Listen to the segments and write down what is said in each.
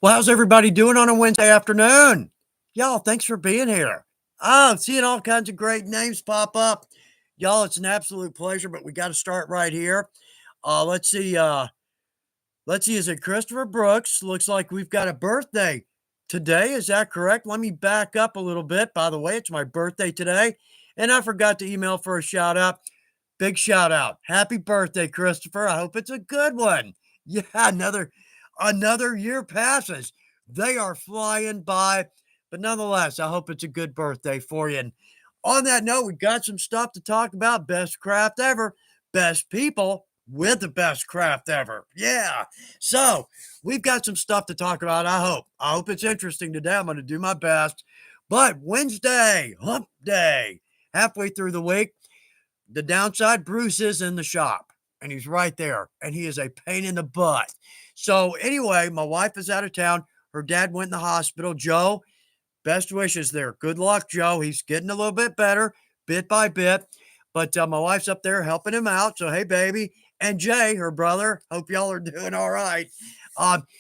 Well, how's everybody doing on a Wednesday afternoon? Y'all, thanks for being here. Oh, seeing all kinds of great names pop up. Y'all, it's an absolute pleasure, but we got to start right here. Let's see. Let's see. Is it Christopher Brooks? Looks like we've got a birthday today. Is that correct? Let me back up a little bit. By the way, it's my birthday today, and I forgot to email for a shout out. Big shout out. Happy birthday, Christopher. I hope it's a good one. Yeah, another year passes. They are flying by, but nonetheless, I hope it's a good birthday for you. And on that note, we got some stuff to talk about. Best craft ever, best people with the best craft ever. Yeah. So we've got some stuff to talk about. I hope. I hope it's interesting today. I'm going to do my best. But Wednesday, hump day, halfway through the week. The downside, Bruce is in the shop and he's right there and he is a pain in the butt. So, anyway, my wife is out of town. Her dad went in the hospital. Joe, best wishes there. Good luck, Joe. He's getting a little bit better bit by bit. But my wife's up there helping him out. So, hey, baby. And Jay, her brother, hope y'all are doing all right.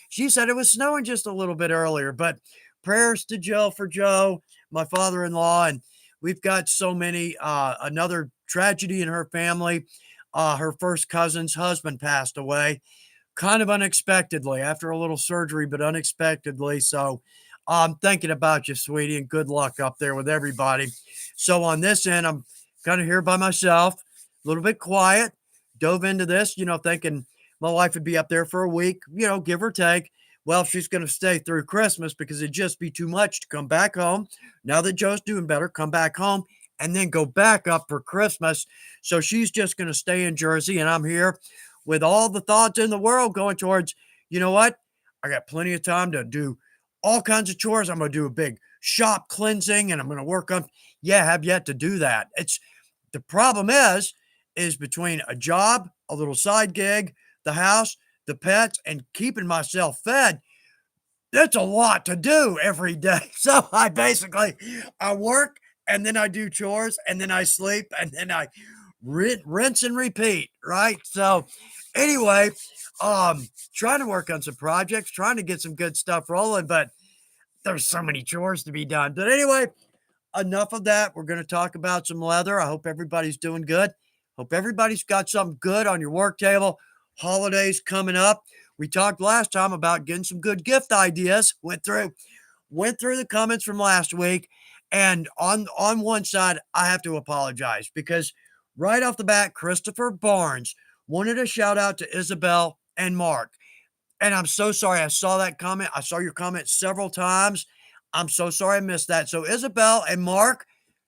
She said it was snowing just a little bit earlier, but prayers to Joe for Joe, my father in law. And we've got so many, another tragedy in her family. Her first cousin's husband passed away kind of unexpectedly after a little surgery, but unexpectedly. So I'm thinking about you, sweetie, and good luck up there with everybody. So on this end, I'm kind of here by myself, a little bit quiet, dove into this, thinking my wife would be up there for a week, give or take. Well, she's going to stay through Christmas because it'd just be too much to come back home. Now that Joe's doing better, come back home and then go back up for Christmas. So she's just going to stay in Jersey, and I'm here with all the thoughts in the world going towards, you know what? I got plenty of time to do all kinds of chores. I'm going to do a big shop cleansing and I'm going to work on, have yet to do that. The problem is between a job, a little side gig, the house, the pets, and keeping myself fed. That's a lot to do every day. So I work and then I do chores and then I sleep and then I rinse and repeat, right? So anyway, trying to work on some projects, trying to get some good stuff rolling, but there's so many chores to be done. But anyway, enough of that. We're going to talk about some leather. I hope everybody's doing good. Hope everybody's got something good on your work table. Holidays coming up. We talked last time about getting some good gift ideas. Went through the comments from last week. And on one side, I have to apologize because right off the bat, Christopher Barnes wanted a shout out to Isabel and Mark. And I'm so sorry. I saw that comment. I saw your comment several times. I'm so sorry I missed that. So, Isabel and Mark,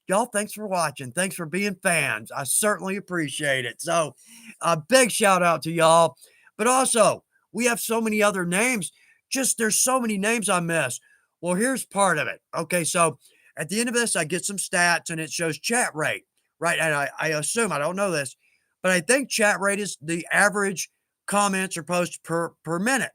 y'all, thanks for watching. Thanks for being fans. I certainly appreciate it. So, a big shout out to y'all. But also, we have so many other names. There's so many names I missed. Well, here's part of it. Okay, so at the end of this, I get some stats and it shows chat rate, right? And I assume, I don't know this, but I think chat rate is the average comments or posts per minute.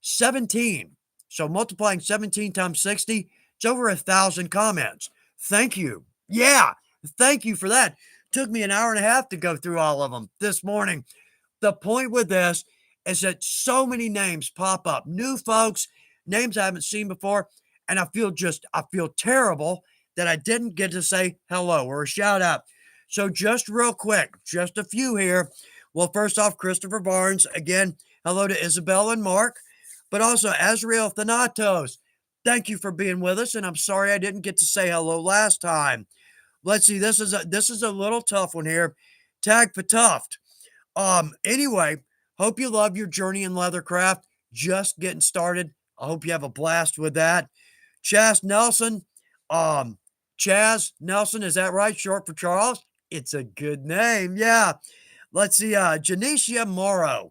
17. So multiplying 17 times 60, it's over 1,000 comments. Thank you. Yeah, thank you for that. Took me an hour and a half to go through all of them this morning. The point with this is that so many names pop up, new folks, names I haven't seen before, and I feel terrible that I didn't get to say hello or a shout out. So just real quick, just a few here. Well, first off, Christopher Barnes, again, hello to Isabel and Mark, but also Azrael Thanatos. Thank you for being with us, and I'm sorry I didn't get to say hello last time. Let's see, this is a little tough one here. Tag Patuft. Anyway, hope you love your journey in Leathercraft. Just getting started. I hope you have a blast with that. Chaz Nelson. Chaz Nelson, is that right? Short for Charles? It's a good name. Yeah. Let's see. Janicia Morrow.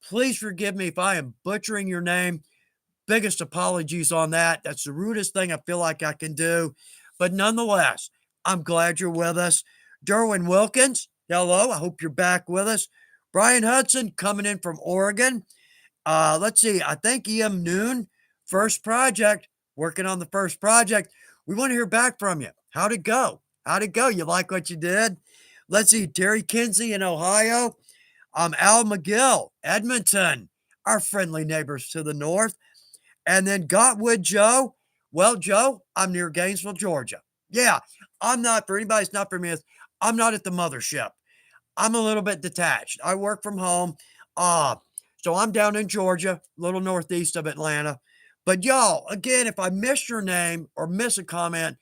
Please forgive me if I am butchering your name. Biggest apologies on that. That's the rudest thing I feel like I can do. But nonetheless, I'm glad you're with us. Derwin Wilkins, hello. I hope you're back with us. Brian Hudson coming in from Oregon. Let's see. I think EM Noon, first project, working on the first project. We want to hear back from you. How'd it go? How'd it go? You like what you did? Let's see. Terry Kinsey in Ohio. Al McGill, Edmonton, our friendly neighbors to the north. And then Gotwood Joe. Well, Joe, I'm near Gainesville, Georgia. Yeah, I'm not, for anybody that's not familiar, I'm not at the mothership. I'm a little bit detached. I work from home. Uh, so I'm down in Georgia, a little northeast of Atlanta. But y'all, again, if I miss your name or miss a comment,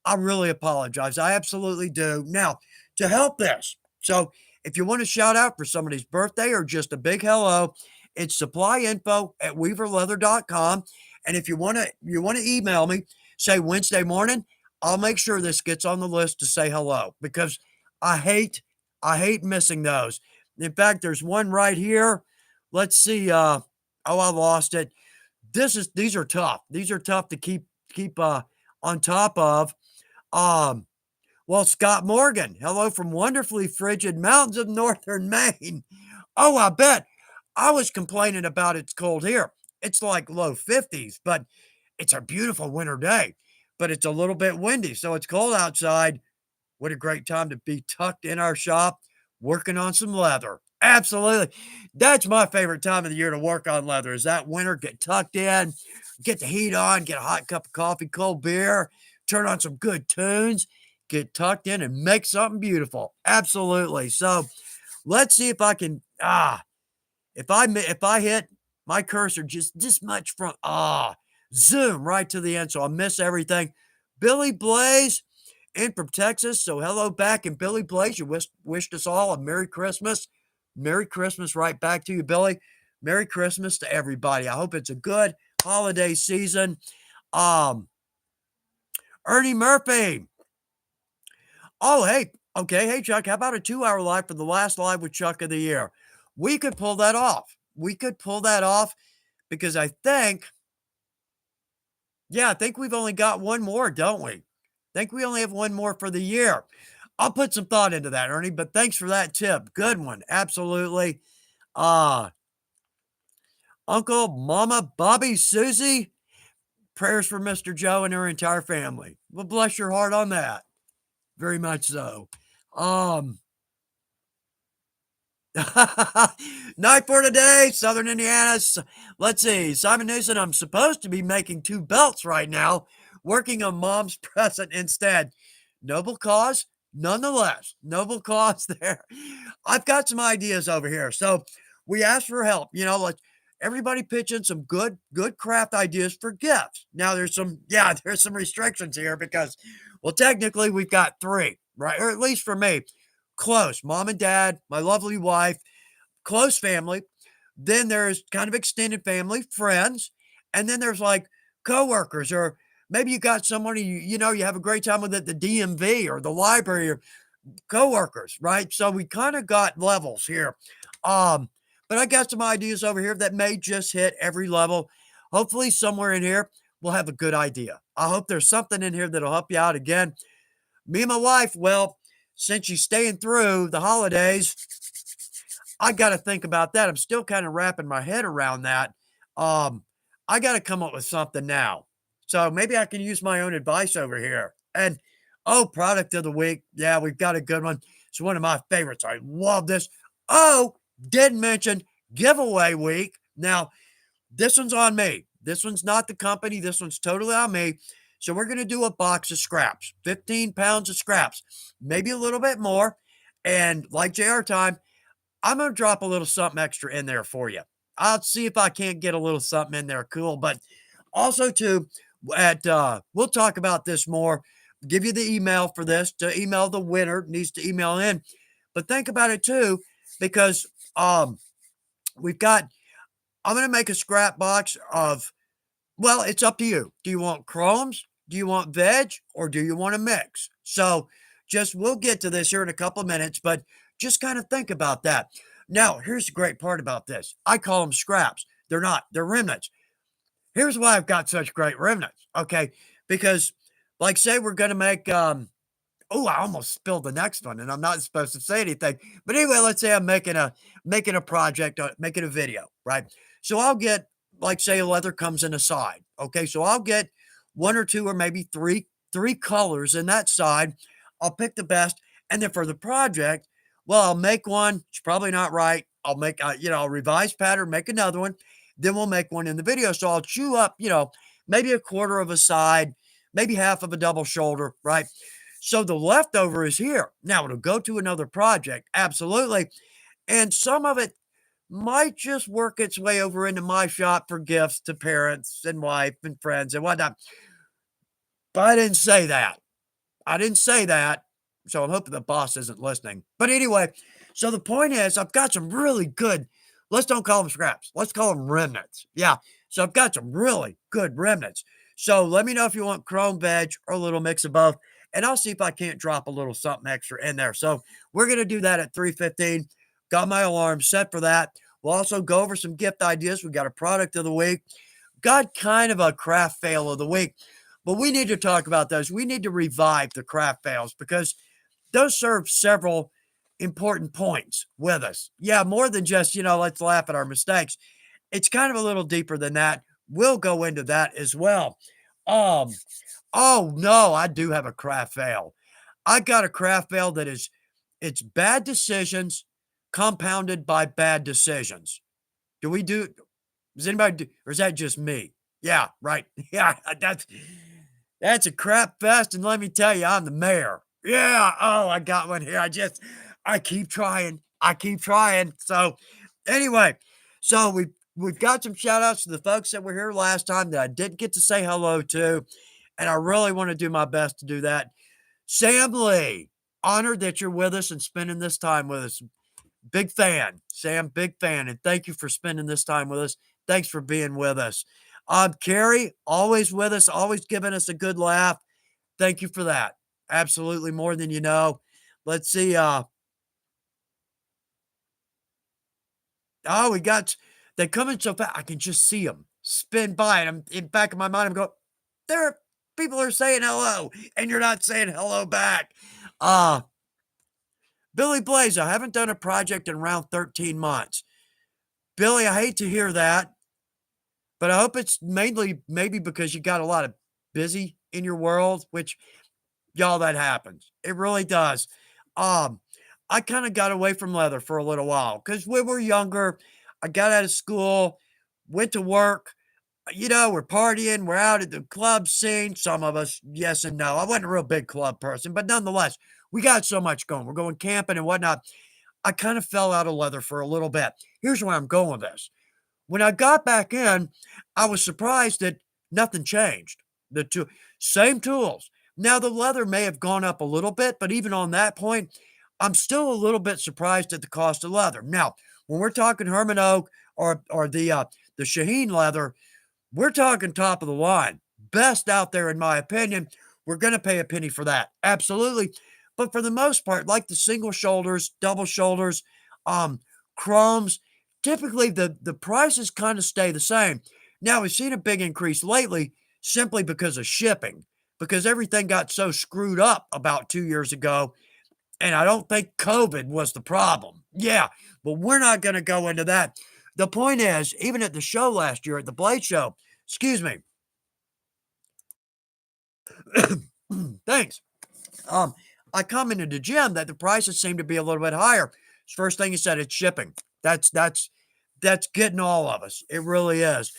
I really apologize. I absolutely do. Now, to help this, so if you want to shout out for somebody's birthday or just a big hello, it's supplyinfo@weaverleather.com. And if you want to email me, say Wednesday morning, I'll make sure this gets on the list to say hello because I hate I hate missing those. In fact, there's one right here. Let's see. I lost it. These are tough. These are tough to keep on top of. Um, well, Scott Morgan, hello from wonderfully frigid mountains of northern Maine. Oh, I bet. I was complaining about it's cold here. It's like low 50s, but it's a beautiful winter day. But it's a little bit windy, so it's cold outside. What a great time to be tucked in our shop working on some leather. Absolutely. That's my favorite time of the year to work on leather is that winter, get tucked in, get the heat on, get a hot cup of coffee, cold beer, turn on some good tunes, get tucked in and make something beautiful. Absolutely. So let's see if I can, if I hit my cursor just this much from, zoom right to the end so I miss everything. Billy Blaze, in from Texas. So hello back. And Billy Blaze, you wished us all a Merry Christmas. Merry Christmas right back to you, Billy. Merry Christmas to everybody. I hope it's a good holiday season. Um, Ernie Murphy. Oh, hey. Okay. Hey, Chuck, how about a 2-hour live for the last live with Chuck of the year? We could pull that off. We could pull that off because I think we've only got one more, don't we? Think we only have one more for the year. I'll put some thought into that, Ernie, but thanks for that tip. Good one. Absolutely. Uh, Uncle, Mama, Bobby, Susie, prayers for Mr. Joe and her entire family. Well, bless your heart on that. Very much so. Um, Night for today, Southern Indiana. Let's see. Simon Newsom, I'm supposed to be making 2 belts right now, working on mom's present instead. Noble cause, nonetheless. Noble cause there. I've got some ideas over here. So we asked for help. Let everybody pitch in some good craft ideas for gifts. Now there's some restrictions here because, well, technically we've got 3, right? Or at least for me, close mom and dad, my lovely wife, close family. Then there's kind of extended family, friends, and then there's like coworkers, or maybe you got somebody you have a great time with at the DMV or the library, or coworkers, right? So we kind of got levels here. But I got some ideas over here that may just hit every level. Hopefully, somewhere in here we'll have a good idea. I hope there's something in here that'll help you out. Again, me and my wife, well, since she's staying through the holidays, I got to think about that. I'm still kind of wrapping my head around that. Um, I got to come up with something now. So maybe I can use my own advice over here. And product of the week. Yeah, we've got a good one. It's one of my favorites. I love this. Oh, didn't mention giveaway week. Now, this one's on me. This one's not the company. This one's totally on me. So we're going to do a box of scraps, 15 pounds of scraps, maybe a little bit more. And like JR time, I'm going to drop a little something extra in there for you. I'll see if I can't get a little something in there cool. But also, too, we'll talk about this more. Give you the email for this. To email the winner, needs to email in. But think about it, too, because we've got, I'm going to make a scrap box of, well, it's up to you. Do you want chromes? Do you want veg? Or do you want a mix? So we'll get to this here in a couple of minutes, but just kind of think about that. Now, here's the great part about this. I call them scraps. They're not. They're remnants. Here's why I've got such great remnants. Okay. Because, like, say we're going to make, I almost spilled the next one and I'm not supposed to say anything. But anyway, let's say I'm making a project, making a video, right? So I'll get, like, say a leather comes in a side. Okay. So I'll get 1 or 2 or maybe three colors in that side. I'll pick the best. And then for the project, well, I'll make one. It's probably not right. I'll make, I'll revise pattern, make another one. then we'll make one in the video. So I'll chew up, maybe a quarter of a side, maybe half of a double shoulder, right? So the leftover is here. Now it'll go to another project, absolutely. And some of it might just work its way over into my shop for gifts to parents and wife and friends and whatnot. But I didn't say that. I didn't say that. So I'm hoping the boss isn't listening. But anyway, so the point is, I've got some really good, let's don't call them scraps. Let's call them remnants. Yeah. So I've got some really good remnants. So let me know if you want chrome veg or a little mix of both. And I'll see if I can't drop a little something extra in there. So we're going to do that at 3:15. Got my alarm set for that. We'll also go over some gift ideas. We got a product of the week. Got kind of a craft fail of the week. But we need to talk about those. We need to revive the craft fails because those serve several important points with us. Yeah, more than just, let's laugh at our mistakes. It's kind of a little deeper than that. We'll go into that as well. Um, oh no, I do have a craft fail. I got a craft fail that it's bad decisions compounded by bad decisions. Does anybody do, or is that just me? Yeah, right. Yeah, that's a crap fest, and let me tell you, I'm the mayor. Yeah, oh, I got one here. I keep trying. I keep trying. So, anyway, so we've got some shout outs to the folks that were here last time that I didn't get to say hello to, and I really want to do my best to do that. Sam Lee, honored that you're with us and spending this time with us. Big fan, Sam, big fan, and thank you for spending this time with us. Thanks for being with us. Carrie, always with us, always giving us a good laugh. Thank you for that. Absolutely more than you know. Let's see. We got, they come in so fast. I can just see them spin by. And I'm in back of my mind, I'm going, people are saying hello, and you're not saying hello back. Billy Blaze, I haven't done a project in around 13 months. Billy, I hate to hear that, but I hope it's mainly maybe because you got a lot of busy in your world, which y'all, that happens. It really does. I kind of got away from leather for a little while because when we're younger, I got out of school, went to work. We're partying, we're out at the club scene. Some of us, yes and no. I wasn't a real big club person, but nonetheless, we got so much going. We're going camping and whatnot. I kind of fell out of leather for a little bit. Here's where I'm going with this. When I got back in, I was surprised that nothing changed. The same tools. Now, the leather may have gone up a little bit, but even on that point, I'm still a little bit surprised at the cost of leather. Now, when we're talking Herman Oak or the Shaheen leather, we're talking top of the line. Best out there, in my opinion. We're going to pay a penny for that. Absolutely. But for the most part, like the single shoulders, double shoulders, chromes, typically the prices kind of stay the same. Now, we've seen a big increase lately simply because of shipping, because everything got so screwed up about 2 years ago. And I don't think COVID was the problem. Yeah, but we're not going to go into that. The point is, even at the show last year, at the Blade Show, excuse me. Thanks. I commented to Jim that the prices seem to be a little bit higher. First thing he said, it's shipping. That's getting all of us. It really is.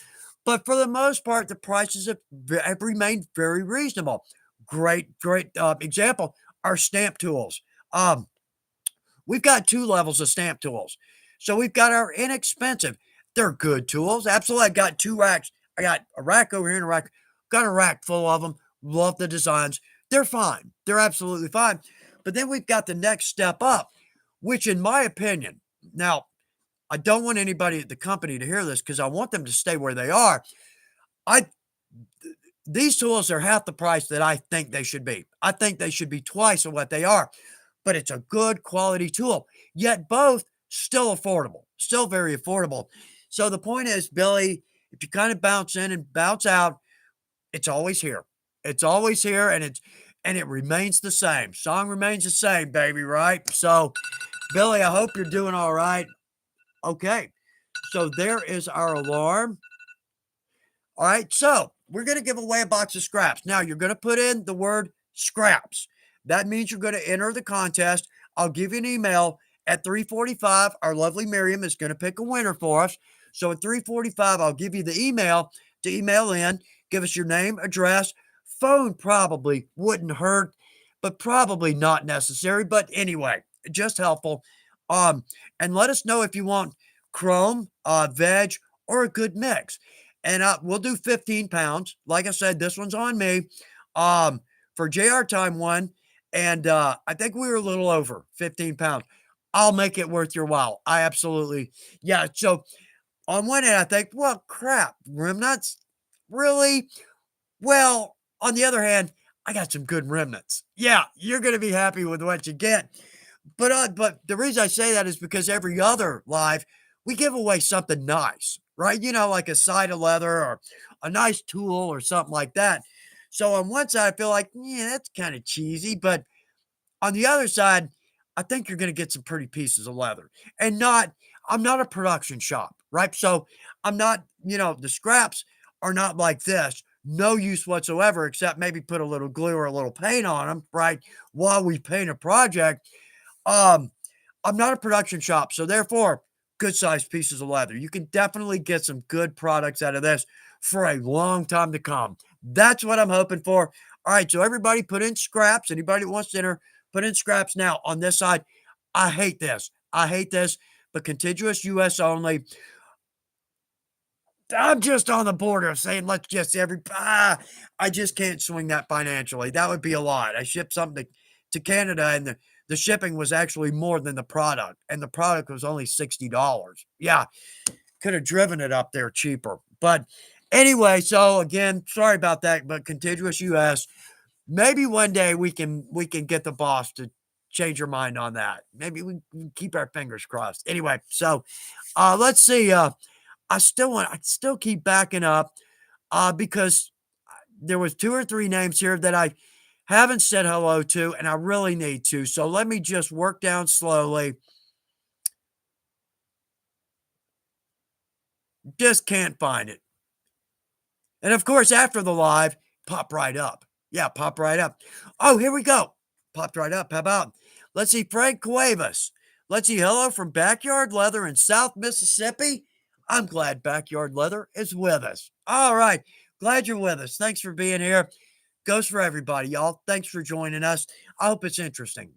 But for the most part, the prices have remained very reasonable. Great example, our stamp tools. We've got two levels of stamp tools. So we've got our inexpensive. They're good tools. Absolutely. I got two racks. I got a rack over here and a rack. Got a rack full of them. Love the designs. They're fine. They're absolutely fine. But then we've got the next step up, which in my opinion, now, I don't want anybody at the company to hear this because I want them to stay where they are. These tools are half the price that I think they should be. I think they should be twice of what they are, but it's a good quality tool, yet both still affordable, still very affordable. So the point is, Billy, if you kind of bounce in and bounce out, it's always here. It's always here, and it remains the same. Song remains the same, baby, right? So, Billy, I hope you're doing all right. Okay, so there is our alarm. All right, so we're going to give away a box of scraps. Now, you're going to put in the word scraps. That means you're going to enter the contest. I'll give you an email at 3:45. Our lovely Miriam is going to pick a winner for us. So at 3:45, I'll give you the email to email in. Give us your name, address, phone probably wouldn't hurt, but probably not necessary. But anyway, just helpful. Um, and let us know if you want chrome, veg, or a good mix. And we'll do 15 pounds. Like I said, this one's on me. For JR Time one. And I think we were a little over 15 pounds. I'll make it worth your while. I absolutely, yeah. So on one end, I think, well, crap, rim nuts, really? Well, on the other hand, I got some good remnants. Yeah, you're gonna be happy with what you get. But the reason I say that is because every other live, we give away something nice, right? Like a side of leather or a nice tool or something like that. So on one side, I feel like, yeah, that's kind of cheesy, but on the other side, I think you're gonna get some pretty pieces of leather. And not I'm not a production shop, right? So I'm not, the scraps are not like this. No use whatsoever, except maybe put a little glue or a little paint on them, right? While we paint a project. Um, I'm not a production shop, so therefore, good sized pieces of leather. You can definitely get some good products out of this for a long time to come. That's what I'm hoping for. All right, so everybody put in scraps. Anybody that wants to enter, put in scraps now on this side. I hate this. I hate this, but contiguous US only. I'm just on the border of saying, let's just I just can't swing that financially. That would be a lot. I shipped something to Canada and the shipping was actually more than the product, and the product was only $60. Yeah, could have driven it up there cheaper. But anyway, so again, sorry about that, but contiguous US. Maybe one day we can get the boss to change your mind on that. Maybe we can keep our fingers crossed. Anyway, so let's see. I still keep backing up because there was 2 or 3 names here that I haven't said hello to, and I really need to. So let me just work down slowly. Just can't find it. And of course, after the live, pop right up. Yeah, pop right up. Oh, here we go. Popped right up. How about? Let's see, Frank Cuevas. Let's see, hello from Backyard Leather in South Mississippi. I'm glad Backyard Leather is with us. All right. Glad you're with us. Thanks for being here. Goes for everybody, y'all. Thanks for joining us. I hope it's interesting.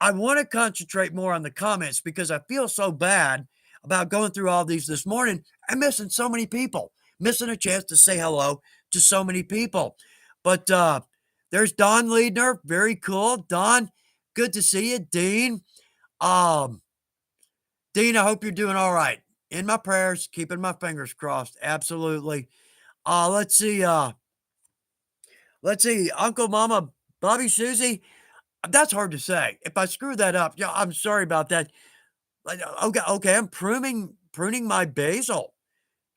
I want to concentrate more on the comments because I feel so bad about going through all these this morning and missing so many people, missing a chance to say hello to so many people. But there's Don Liedner. Very cool. Don, good to see you. Um, Dean, I hope you're doing all right. In my prayers, keeping my fingers crossed. Absolutely. Let's see. Let's see. Uncle Mama Bobby Susie. That's hard to say. If I screw that up, yeah, I'm sorry about that. Like, okay, I'm pruning my basil,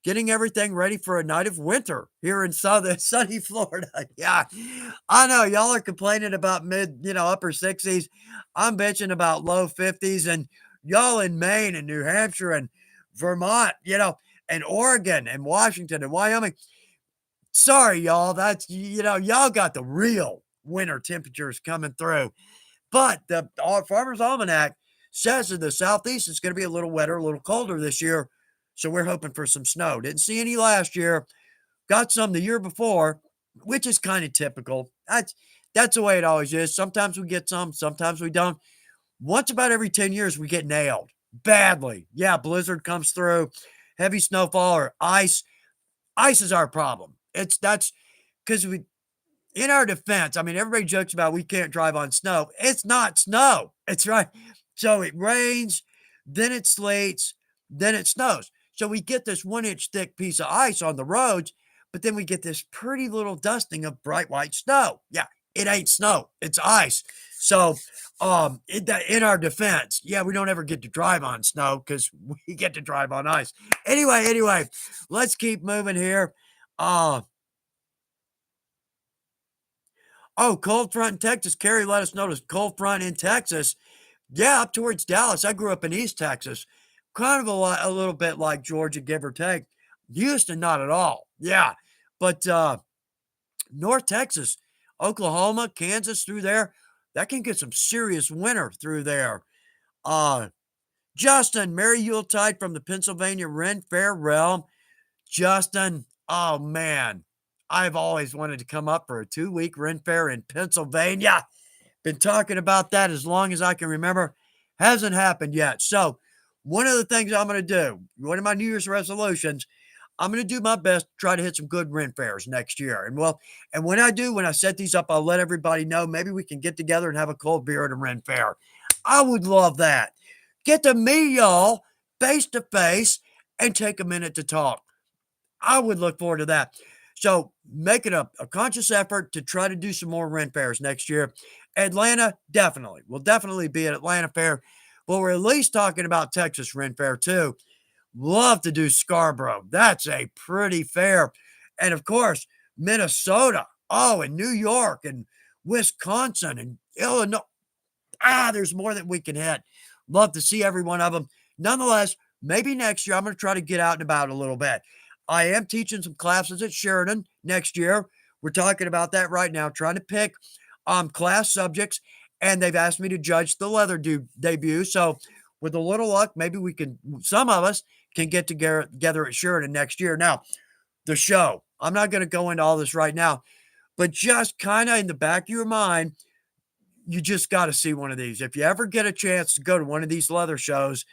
getting everything ready for a night of winter here in sunny Florida. Yeah, I know y'all are complaining about upper 60s. I'm bitching about low 50s, and y'all in Maine and New Hampshire and Vermont, and Oregon and Washington and Wyoming. Sorry, y'all. That's y'all got the real winter temperatures coming through. But the Farmer's Almanac says in the Southeast it's going to be a little wetter, a little colder this year. So we're hoping for some snow. Didn't see any last year. Got some the year before, which is kind of typical. That's the way it always is. Sometimes we get some, sometimes we don't. Once about every 10 years, we get nailed badly. Yeah, blizzard comes through, heavy snowfall or ice. Ice is our problem. That's because in our defense, I mean, everybody jokes about we can't drive on snow. It's not snow. It's right. So it rains, then it slates, then it snows. So we get this 1-inch thick piece of ice on the roads, but then we get this pretty little dusting of bright white snow. Yeah, it ain't snow. It's ice. So in our defense, yeah, we don't ever get to drive on snow because we get to drive on ice. Anyway, let's keep moving here. Oh, cold front in Texas. Carrie let us know there's cold front in Texas. Yeah, up towards Dallas. I grew up in East Texas. Kind of a little bit like Georgia, give or take. Houston, not at all. Yeah. But North Texas, Oklahoma, Kansas through there, that can get some serious winter through there. Uh Justin, Merry Yuletide from the Pennsylvania Ren Fair realm. Justin, oh man, I've always wanted to come up for a 2-week Ren Fair in Pennsylvania. Been talking about that as long as I can remember. Hasn't happened yet. So, one of the things I'm going to do, one of my New Year's resolutions, I'm going to do my best to try to hit some good rent fairs next year. And well, and when I do, when I set these up, I'll let everybody know. Maybe we can get together and have a cold beer at a rent fair. I would love that. Get to meet y'all face to face and take a minute to talk. I would look forward to that. So make it a conscious effort to try to do some more rent fairs next year. Atlanta, definitely. We'll definitely be at Atlanta Fair. But we're at least talking about Texas Rent Fair too. Love to do Scarborough. That's a pretty fair. And of course, Minnesota. Oh, and New York and Wisconsin and Illinois. There's more that we can hit. Love to see every one of them. Nonetheless, maybe next year I'm going to try to get out and about a little bit. I am teaching some classes at Sheridan next year. We're talking about that right now, trying to pick class subjects, and they've asked me to judge the leather debut. So with a little luck, maybe we can, some of us can get together at Sheridan next year. Now, the show, I'm not going to go into all this right now, but just kind of in the back of your mind, you just got to see one of these. If you ever get a chance to go to one of these leather shows,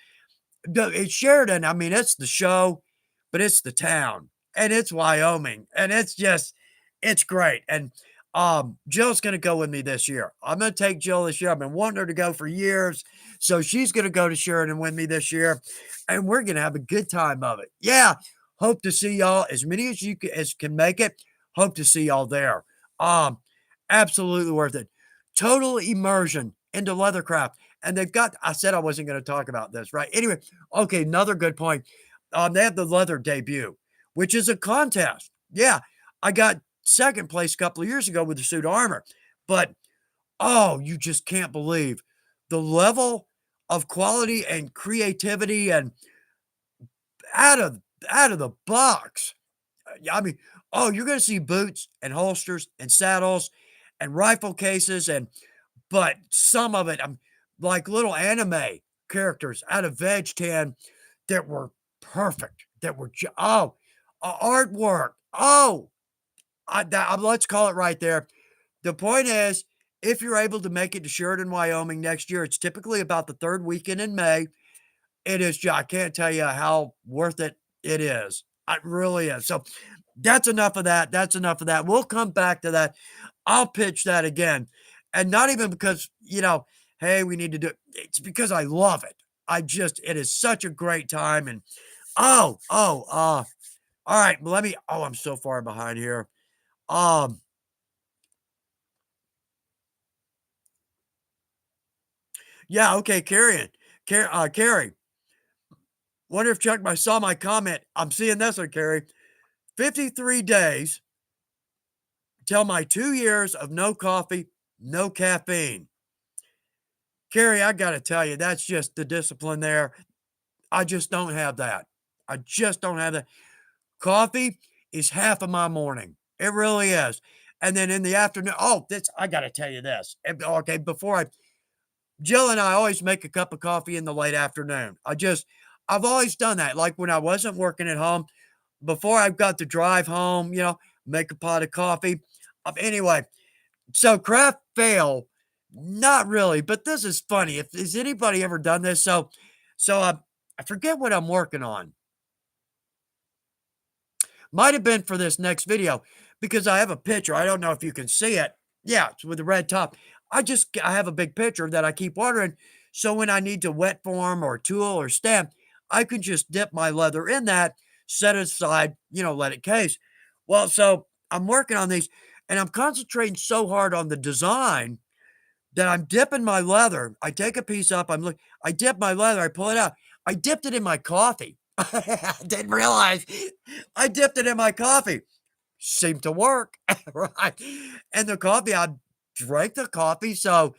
it's Sheridan. I mean, it's the show, but it's the town and it's Wyoming. And it's great. And Jill's going to go with me this year. I'm going to take Jill this year. I've been wanting her to go for years. So she's going to go to Sheridan with me this year. And we're going to have a good time of it. Yeah. Hope to see y'all, as many as you can make it. Hope to see y'all there. Absolutely worth it. Total immersion into Leathercraft. And they've got, I said I wasn't going to talk about this, right? Anyway, okay, another good point. They have the leather debut, which is a contest. Yeah, I got second place a couple of years ago with the suit armor. But, oh, you just can't believe the level of quality and creativity and out of the box. I mean, oh, you're going to see boots and holsters and saddles and rifle cases but some of it, like little anime characters out of Veg Tan that were perfect, that were artwork. Oh, let's call it right there. The point is, if you're able to make it to Sheridan, Wyoming next year, it's typically about the third weekend in May. It is, I can't tell you how worth it it is. It really is. So that's enough of that. That's enough of that. We'll come back to that. I'll pitch that again. And not even because, hey, we need to do it. It's because I love it. It is such a great time. And all right. I'm so far behind here. Yeah, okay, Carrie. Wonder if Chuck saw my comment. I'm seeing this one, Carrie. 53 days till my 2 years of no coffee, no caffeine. Carrie, I got to tell you, that's just the discipline there. I just don't have that. I just don't have that. Coffee is half of my morning. It really is. And then in the afternoon, I got to tell you this. Okay, Jill and I always make a cup of coffee in the late afternoon. I've always done that. Like when I wasn't working at home, before I've got to drive home, make a pot of coffee. Anyway, so craft fail, not really, but this is funny. Has anybody ever done this? I forget what I'm working on. Might have been for this next video because I have a picture. I don't know if you can see it. Yeah, it's with the red top. I have a big picture that I keep watering. So when I need to wet form or tool or stamp, I can just dip my leather in that, set it aside, let it case. Well, so I'm working on these and I'm concentrating so hard on the design that I'm dipping my leather. I take a piece up, I dip my leather, I pull it out. I dipped it in my coffee. I didn't realize I dipped it in my coffee. Seemed to work, right? And the coffee, I drank the coffee. So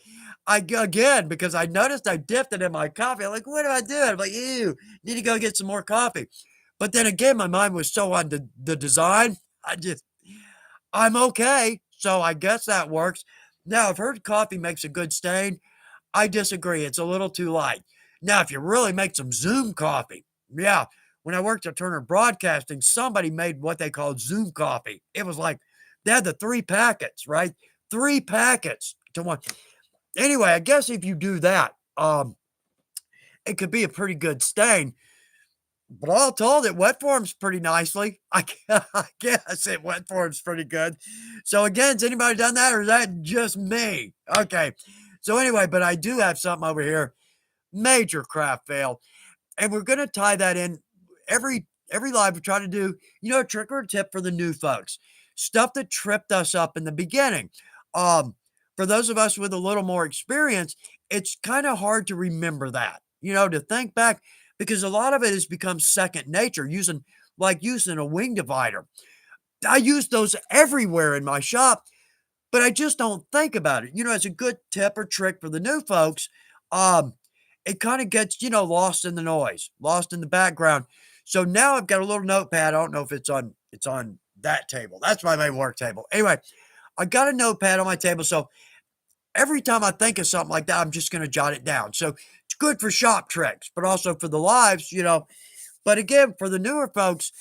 again, because I noticed I dipped it in my coffee, I'm like, what do I do? I'm like, ew, need to go get some more coffee. But then again, my mind was so on the design. I'm okay. So I guess that works. Now, I've heard coffee makes a good stain. I disagree. It's a little too light. Now, if you really make some Zoom coffee, yeah, when I worked at Turner Broadcasting, somebody made what they called Zoom coffee. It was like they had the 3 packets, right? 3 packets to one. Anyway, I guess if you do that, it could be a pretty good stain. But all told, it wet forms pretty nicely. I guess it wet forms pretty good. So again, has anybody done that or is that just me? Okay. So anyway, but I do have something over here. Major craft fail. And we're gonna tie that in every live we try to do, a trick or a tip for the new folks. Stuff that tripped us up in the beginning. Um, for those of us with a little more experience, it's kind of hard to remember that, to think back because a lot of it has become second nature, using a wing divider. I use those everywhere in my shop, but I just don't think about it. As a good tip or trick for the new folks, um, it kind of gets, lost in the noise, lost in the background. So now I've got a little notepad. I don't know if it's on that table. That's my main work table. Anyway, I got a notepad on my table. So every time I think of something like that, I'm just going to jot it down. So it's good for shop tricks, but also for the lives. But again, for the newer folks,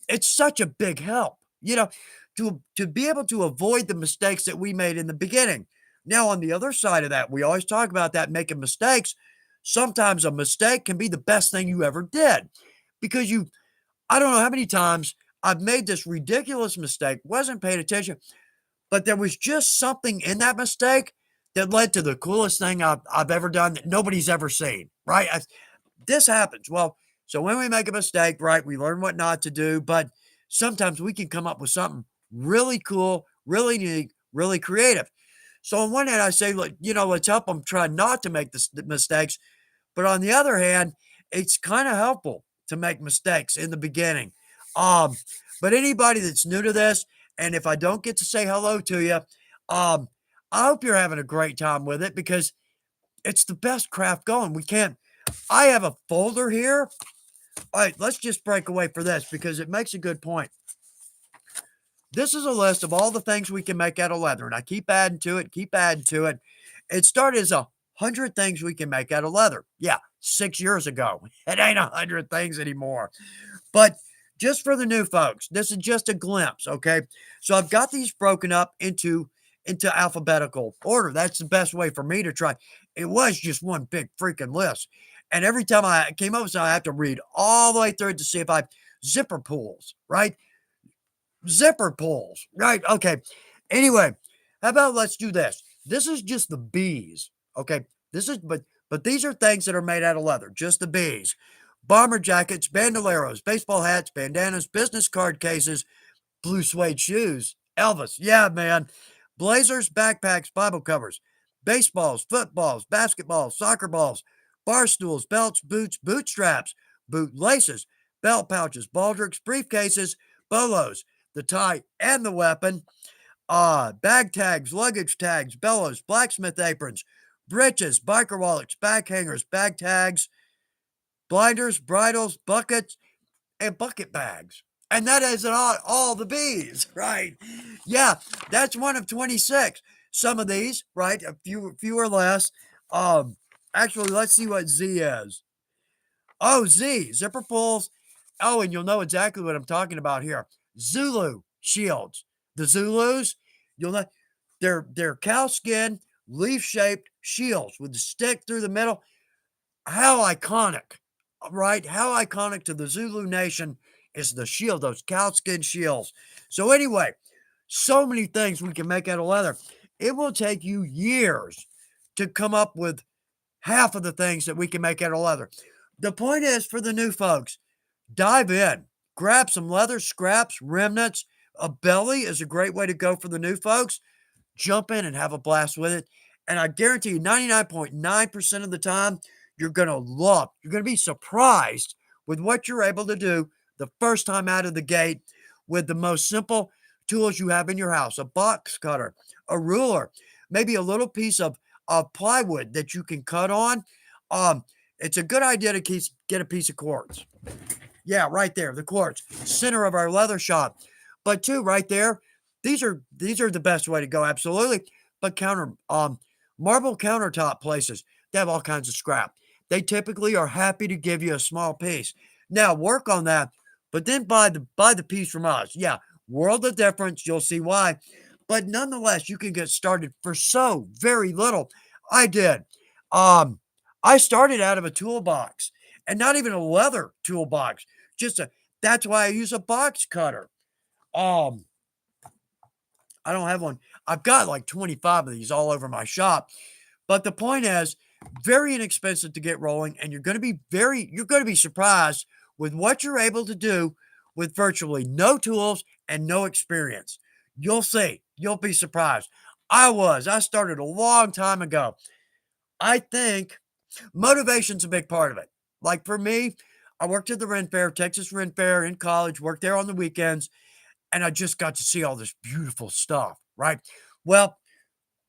it's such a big help, to be able to avoid the mistakes that we made in the beginning. Now, on the other side of that, we always talk about that making mistakes. Sometimes a mistake can be the best thing you ever did because I don't know how many times I've made this ridiculous mistake, wasn't paying attention, but there was just something in that mistake that led to the coolest thing I've ever done that nobody's ever seen, right? This happens. Well, so when we make a mistake, right, we learn what not to do, but sometimes we can come up with something really cool, really unique, really creative. So on one hand, I say, look, let's help them try not to make the mistakes. But on the other hand, it's kind of helpful to make mistakes in the beginning. Um, but anybody that's new to this, and if I don't get to say hello to you, um, I hope you're having a great time with it because it's the best craft going. I have a folder here. All right, let's just break away for this because it makes a good point. This is a list of all the things we can make out of leather, and I keep adding to it, keep adding to it. It started as 100 things we can make out of leather. Yeah, 6 years ago. It ain't 100 things anymore. But just for the new folks, this is just a glimpse, okay? So I've got these broken up into alphabetical order. That's the best way for me to try. It was just one big freaking list. And every time I came up with something, I have to read all the way through it to see if I zipper pulls, right? Zipper pulls, right? Okay. Anyway, how about let's do this? This is just the bees. Okay. But these are things that are made out of leather, just the bees. Bomber jackets, bandoleros, baseball hats, bandanas, business card cases, blue suede shoes. Elvis, yeah, man. Blazers, backpacks, Bible covers, baseballs, footballs, basketballs, soccer balls, bar stools, belts, boots, boot straps, boot laces, belt pouches, baldricks, briefcases, bolos, the tie and the weapon, bag tags, luggage tags, bellows, blacksmith aprons, breeches, biker wallets, bag hangers, bag tags, blinders, bridles, buckets, and bucket bags. And that isn't all the bees, right? Yeah, that's one of 26. Some of these, right? A few or less. Um, Actually, let's see what Z is. Oh, Z, zipper pulls. Oh, and you'll know exactly what I'm talking about here. Zulu shields. The Zulus, you'll know they're cow skin, leaf-shaped shields with the stick through the middle. How iconic, right? How iconic to the Zulu nation is the shield, those cowskin shields. So anyway, so many things we can make out of leather. It will take you years to come up with half of the things that we can make out of leather. The point is for the new folks, dive in, grab some leather scraps, remnants. A belly is a great way to go for the new folks. Jump in and have a blast with it. And I guarantee you 99.9% of the time, you're going to be surprised with what you're able to do the first time out of the gate with the most simple tools you have in your house, a box cutter, a ruler, maybe a little piece of plywood that you can cut on. It's a good idea to get a piece of quartz. Yeah, right there, the quartz, center of our leather shop. But two, right there, these are the best way to go, absolutely. But marble countertop places, they have all kinds of scrap. they typically are happy to give you a small piece. Now work on that, but then buy the piece from us. Yeah, world of difference, you'll see why. But nonetheless, you can get started for so very little. I did. Um, I started out of a toolbox and not even a leather toolbox. Just a That's why I use a box cutter. Um, I don't have one. I've got like 25 of these all over my shop. But the point is, very inexpensive to get rolling, and you're going to be surprised with what you're able to do with virtually no tools and no experience. You'll see. You'll be surprised. I started a long time ago. I think motivation's a big part of it. Like for me, I worked at the Ren Fair, Texas Ren Fair in college, worked there on the weekends, and I just got to see all this beautiful stuff, right? Well,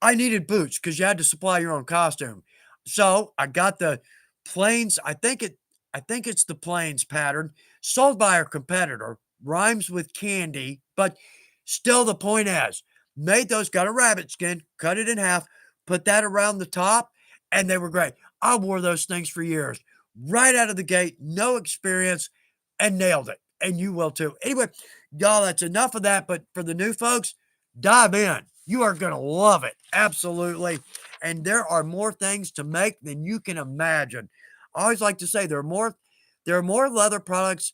I needed boots because you had to supply your own costume. So I got the plains. I think it's the plains pattern sold by our competitor. Rhymes with candy, but still the point is, made those, got a rabbit skin, cut it in half, put that around the top, and they were great. I wore those things for years. Right out of the gate, no experience, and nailed it. And you will too. Anyway, y'all, that's enough of that. But for the new folks, dive in. You are going to love it. Absolutely. And there are more things to make than you can imagine. I always like to say there are more leather products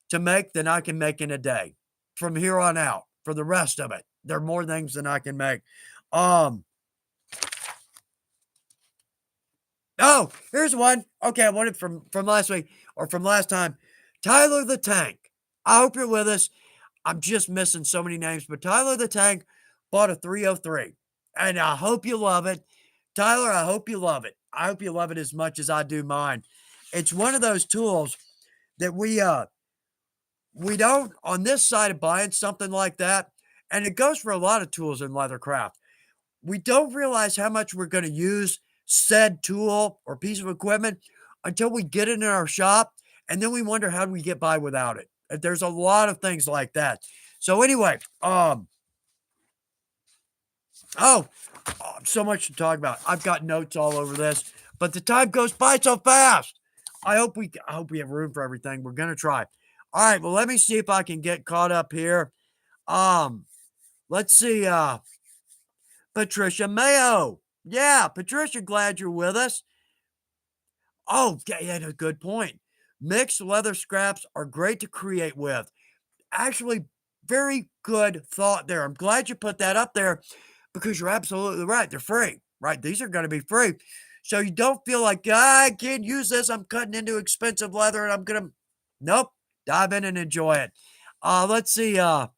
to make than I can make in a day from here on out for the rest of it. There are more things than I can make. Um, oh, here's one. Okay, I wanted from last week or from last time. Tyler the Tank. I hope you're with us. I'm just missing so many names, but Tyler the Tank bought a 303, and I hope you love it. Tyler, I hope you love it. I hope you love it as much as I do mine. It's one of those tools that we don't on this side of buying something like that, and it goes for a lot of tools in Leathercraft. We don't realize how much we're going to use said tool or piece of equipment until we get it in our shop, and then we wonder how do we get by without it. And there's a lot of things like that. So anyway, oh, so much to talk about. I've got notes all over this, but the time goes by so fast. I hope we have room for everything. We're gonna try. All right, well, let me see if I can get caught up here. Um, let's see. Patricia Mayo. Yeah, Patricia, glad you're with us. Oh, yeah, yeah, no, good point. Mixed leather scraps are great to create with. Actually, very good thought there. I'm glad you put that up there because you're absolutely right. They're free, right? These are going to be free. So you don't feel like, I can't use this. I'm cutting into expensive leather and I'm going to, nope, dive in and enjoy it. Let's see. Not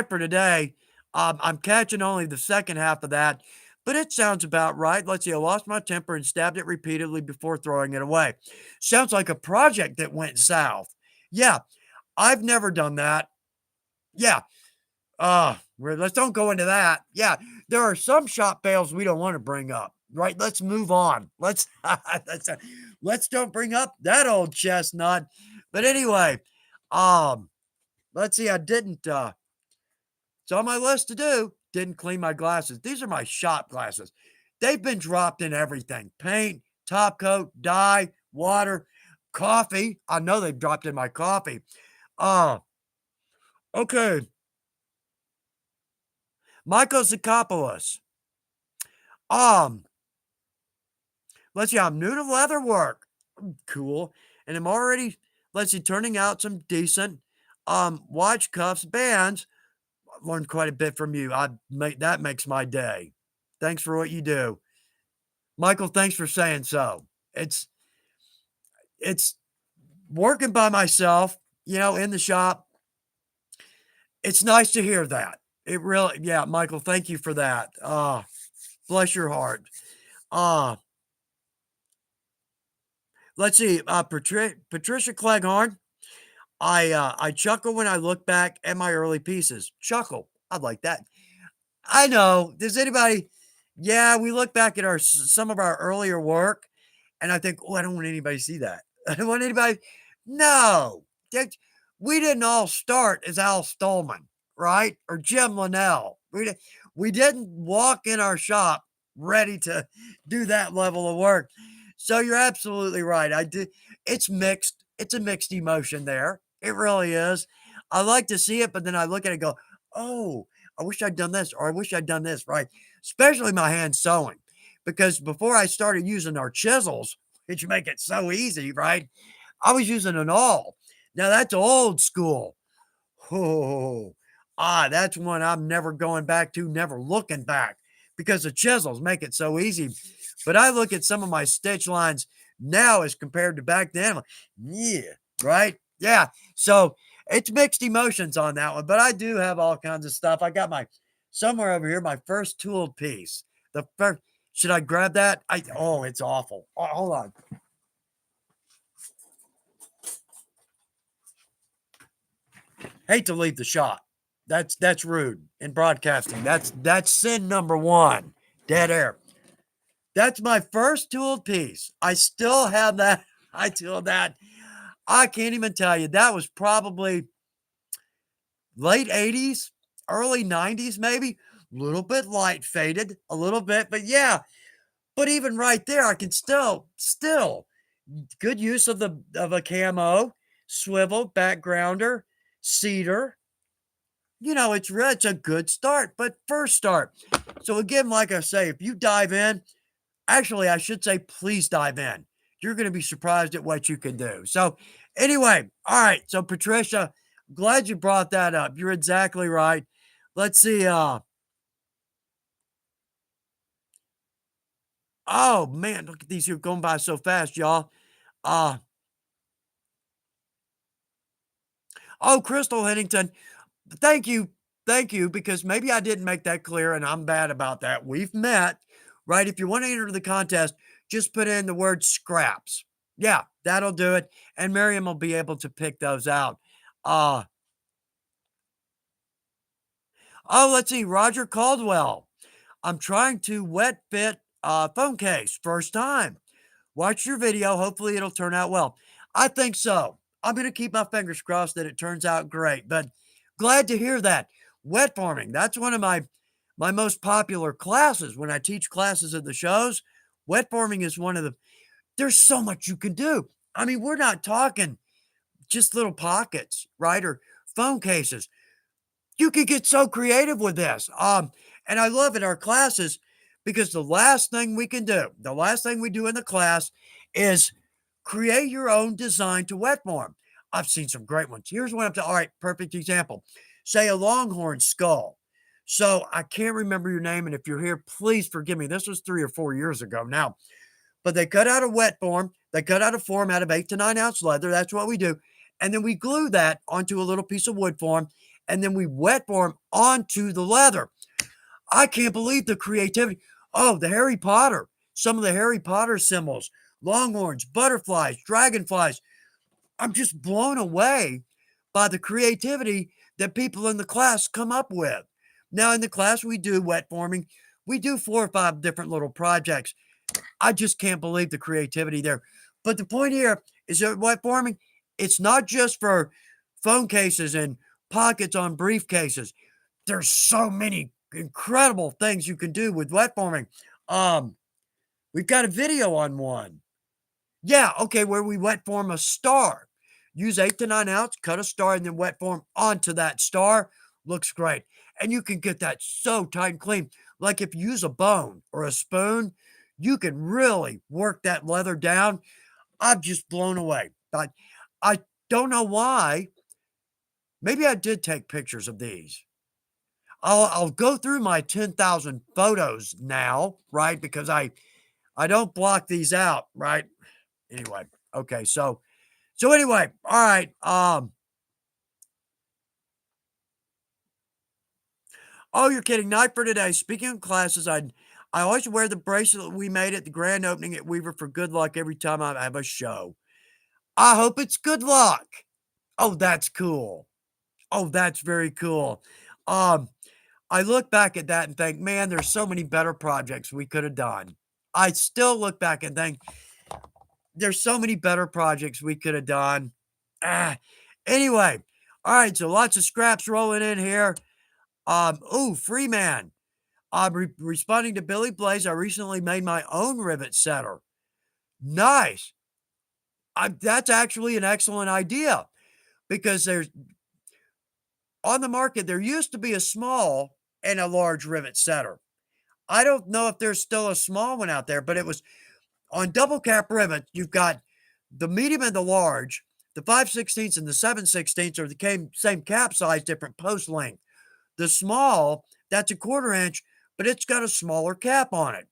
for today. I'm catching only the second half of that, but it sounds about right. Let's see. I lost my temper and stabbed it repeatedly before throwing it away. Sounds like a project that went south. Yeah, I've never done that. Yeah. Let's don't go into that. Yeah, there are some shop fails we don't want to bring up. Right? Let's move on. Let's don't bring up that old chestnut. But anyway, um, let's see. I didn't. It's on my list to do. Didn't clean my glasses. These are my shop glasses. They've been dropped in everything: paint, top coat, dye, water, coffee. I know they've dropped in my coffee. Uh, okay. Michael Zakopoulos. Um, let's see, I'm new to leather work. Cool. And I'm already, let's see, turning out some decent watch cuffs bands. I've learned quite a bit from you. That makes my day. Thanks for what you do. Michael, thanks for saying so. It's it's working by myself, in the shop. It's nice to hear that. It really, yeah, Michael, thank you for that. Bless your heart. Uh, let's see, Patricia Cleghorn. I chuckle when I look back at my early pieces. Chuckle. I like that. I know. Does anybody? Yeah, we look back at some of our earlier work, and I think, oh, I don't want anybody to see that. I don't want anybody. No, we didn't all start as Al Stolman, right? Or Jim Linnell. We didn't walk in our shop ready to do that level of work. So you're absolutely right. I do. It's mixed. It's a mixed emotion there. It really is. I like to see it, but then I look at it and go, oh, I wish I'd done this, or I wish I'd done this, right? Especially my hand sewing. Because before I started using our chisels, which make it so easy, right? I was using an awl. Now that's old school. Oh, that's one I'm never going back to, never looking back because the chisels make it so easy. But I look at some of my stitch lines now as compared to back then. I'm like, yeah, right? Yeah. So it's mixed emotions on that one, but I do have all kinds of stuff. I got my somewhere over here, my first tooled piece. The first, should I grab that? Oh, it's awful. Oh, hold on. Hate to leave the shot. That's rude in broadcasting. That's sin number one. Dead air. That's my first tooled piece. I still have that. I tooled that. I can't even tell you. That was probably late 80s, early 90s, maybe. A little bit light faded, a little bit, but yeah. But even right there, I can still good use of a camo, swivel, backgrounder, cedar. It's a good start, but first start. So again, like I say, if you dive in, actually, I should say, please dive in. You're going to be surprised at what you can do. So anyway, all right. So Patricia, glad you brought that up. You're exactly right. Let's see. Oh man, look at these here going by so fast, y'all. Uh, oh, Crystal Hennington, thank you. Thank you, because maybe I didn't make that clear and I'm bad about that. We've met, right? If you want to enter the contest, just put in the word scraps. Yeah, that'll do it. And Miriam will be able to pick those out. Uh, let's see. Roger Caldwell. I'm trying to wet fit a phone case. First time. Watch your video. Hopefully it'll turn out well. I think so. I'm going to keep my fingers crossed that it turns out great, but glad to hear that. Wet farming. That's one of my most popular classes when I teach classes at the shows. Wet farming is one of the there's so much you can do. I mean, we're not talking just little pockets, right? Or phone cases. You could get so creative with this. And I love in our classes because the last thing we can do, the last thing we do in the class is create your own design to wet form. I've seen some great ones. Here's one up to, all right, perfect example. Say a longhorn skull. So I can't remember your name. And if you're here, please forgive me. This was 3 or 4 years ago now. But they cut out a wet form. They cut out a form out of 8 to 9 ounce leather. That's what we do. And then we glue that onto a little piece of wood form. And then we wet form onto the leather. I can't believe the creativity. Oh, the Harry Potter. Some of the Harry Potter symbols. Longhorns, butterflies, dragonflies. I'm just blown away by the creativity that people in the class come up with. Now, in the class, we do wet forming. We do 4 or 5 different little projects. I just can't believe the creativity there. But the point here is that wet forming, it's not just for phone cases and pockets on briefcases. There's so many incredible things you can do with wet forming. Um, we've got a video on one. Yeah, okay, where we wet form a star. Use 8 to 9 ounce, cut a star, and then wet form onto that star. Looks great. And you can get that so tight and clean. Like if you use a bone or a spoon, you can really work that leather down. I'm just blown away. I don't know why. Maybe I did take pictures of these. I'll go through my 10,000 photos now, right? Because I don't block these out, right? Anyway, okay, so anyway, all right. Oh, you're kidding. Not for today. Speaking of classes, I always wear the bracelet we made at the grand opening at Weaver for good luck every time I have a show. I hope it's good luck. Oh, that's cool. Oh, that's very cool. Um, I look back at that and think, man, there's so many better projects we could have done. I still look back and think there's so many better projects we could have done. Ah, anyway, all right, so lots of scraps rolling in here. Freeman. Responding to Billy Blaze, I recently made my own rivet setter. Nice. That's actually an excellent idea because there's on the market, there used to be a small and a large rivet setter. I don't know if there's still a small one out there, but it was on double cap rivets. You've got the medium and the large. The 5/16 and the 7/16 are the same cap size, different post length. The small, that's a 1/4 inch, but it's got a smaller cap on it.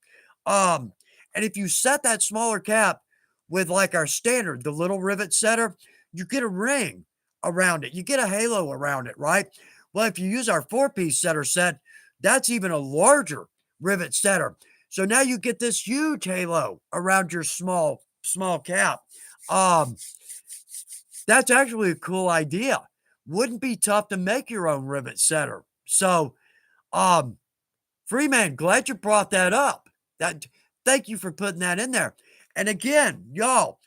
Um, and if you set that smaller cap with like our standard, the little rivet setter, you get a ring around it. You get a halo around it, right? Well, if you use our 4-piece setter set, that's even a larger rivet setter. So now you get this huge halo around your small cap. Um, that's actually a cool idea. Wouldn't be tough to make your own rivet setter. So, um, Freeman, glad you brought that up. Thank you for putting that in there. And again, y'all,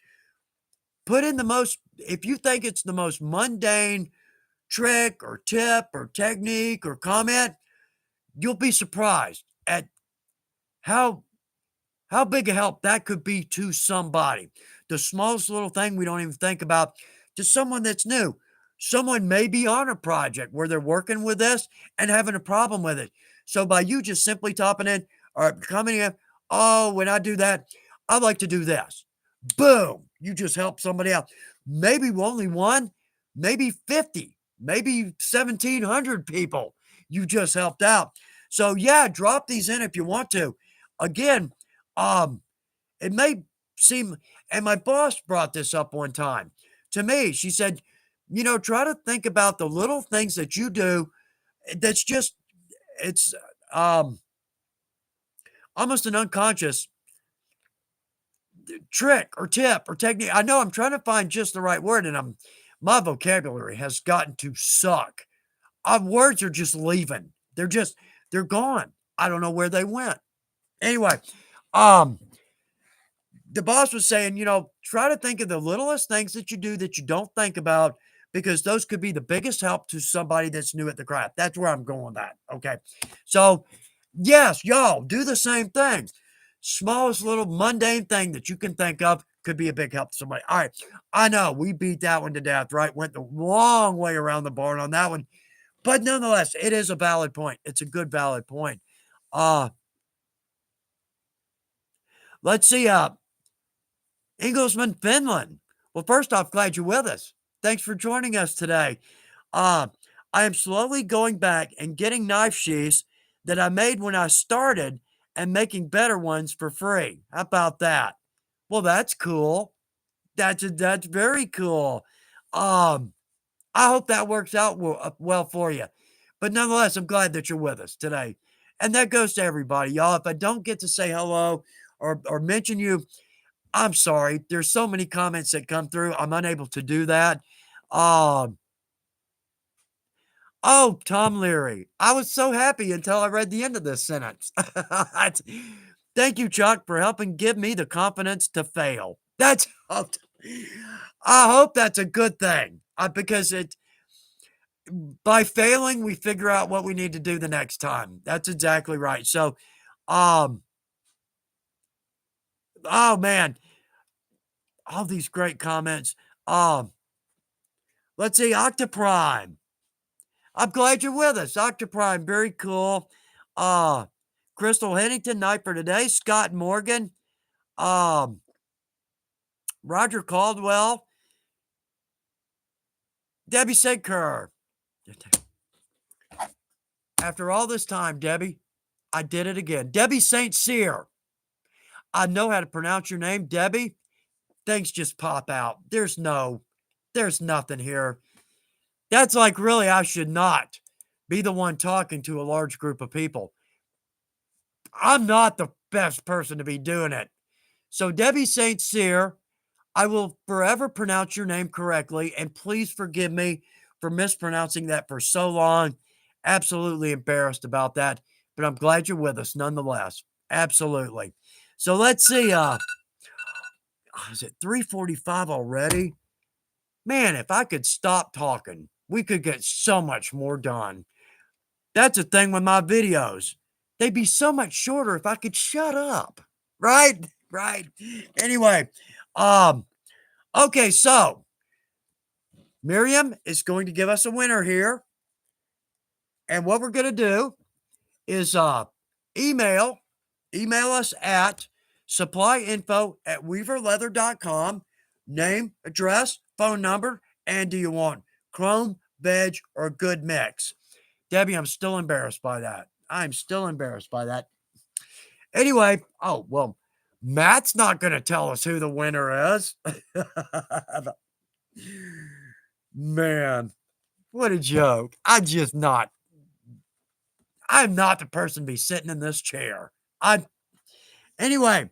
put in if you think it's the most mundane trick or tip or technique or comment, you'll be surprised at how big a help that could be to somebody. The smallest little thing we don't even think about to someone that's new. Someone may be on a project where they're working with this and having a problem with it. So by you just simply topping in or coming in, oh, when I do that, I like to do this. Boom. You just help somebody out. Maybe only one, maybe 50, maybe 1,700 people you just helped out. So yeah, drop these in if you want to. Again, it may seem, and my boss brought this up one time to me. She said, try to think about the little things that you do that's just, it's almost an unconscious trick or tip or technique. I know I'm trying to find just the right word, and my vocabulary has gotten to suck. Words are just leaving. They're gone. I don't know where they went. Anyway, the boss was saying, try to think of the littlest things that you do that you don't think about because those could be the biggest help to somebody that's new at the craft. That's where I'm going with that. Okay. So, yes, y'all do the same thing. Smallest little mundane thing that you can think of could be a big help to somebody. All right. I know we beat that one to death, right? Went the long way around the barn on that one. But nonetheless, it is a valid point. It's a good, valid point. Let's see. Inglesman, Finland. Well, first off, glad you're with us. Thanks for joining us today. I am slowly going back and getting knife sheaths that I made when I started and making better ones for free. How about that? Well, that's cool. That's very cool. I hope that works out well for you. But nonetheless, I'm glad that you're with us today. And that goes to everybody, y'all. If I don't get to say hello or mention you, I'm sorry. There's so many comments that come through. I'm unable to do that. Oh, Tom Leary. I was so happy until I read the end of this sentence. Thank you, Chuck, for helping give me the confidence to fail. I hope that's a good thing because by failing, we figure out what we need to do the next time. That's exactly right. So, oh man, all these great comments. Let's see, Octoprime. I'm glad you're with us. Octoprime, very cool. Crystal Hennington, night for today. Scott Morgan. Roger Caldwell. Debbie Sidker. After all this time, Debbie, I did it again. Debbie St. Cyr. I know how to pronounce your name, Debbie. Things just pop out. There's nothing here. That's like, really, I should not be the one talking to a large group of people. I'm not the best person to be doing it. So, Debbie St. Cyr, I will forever pronounce your name correctly, and please forgive me for mispronouncing that for so long. Absolutely embarrassed about that, but I'm glad you're with us nonetheless. Absolutely. So let's see. Is it 3:45 already? Man, if I could stop talking, we could get so much more done. That's the thing with my videos. they'd be so much shorter if I could shut up. Right? Right. Anyway, um, okay, so Miriam is going to give us a winner here. And what we're going to do is email email us at supplyinfo@weaverleather.com. Name, address, phone number, and do you want chrome, veg, or a good mix? Debbie, I'm still embarrassed by that. I'm still embarrassed by that. Anyway, oh, well, Matt's not going to tell us who the winner is. Man, what a joke. I'm not the person to be sitting in this chair. Anyway,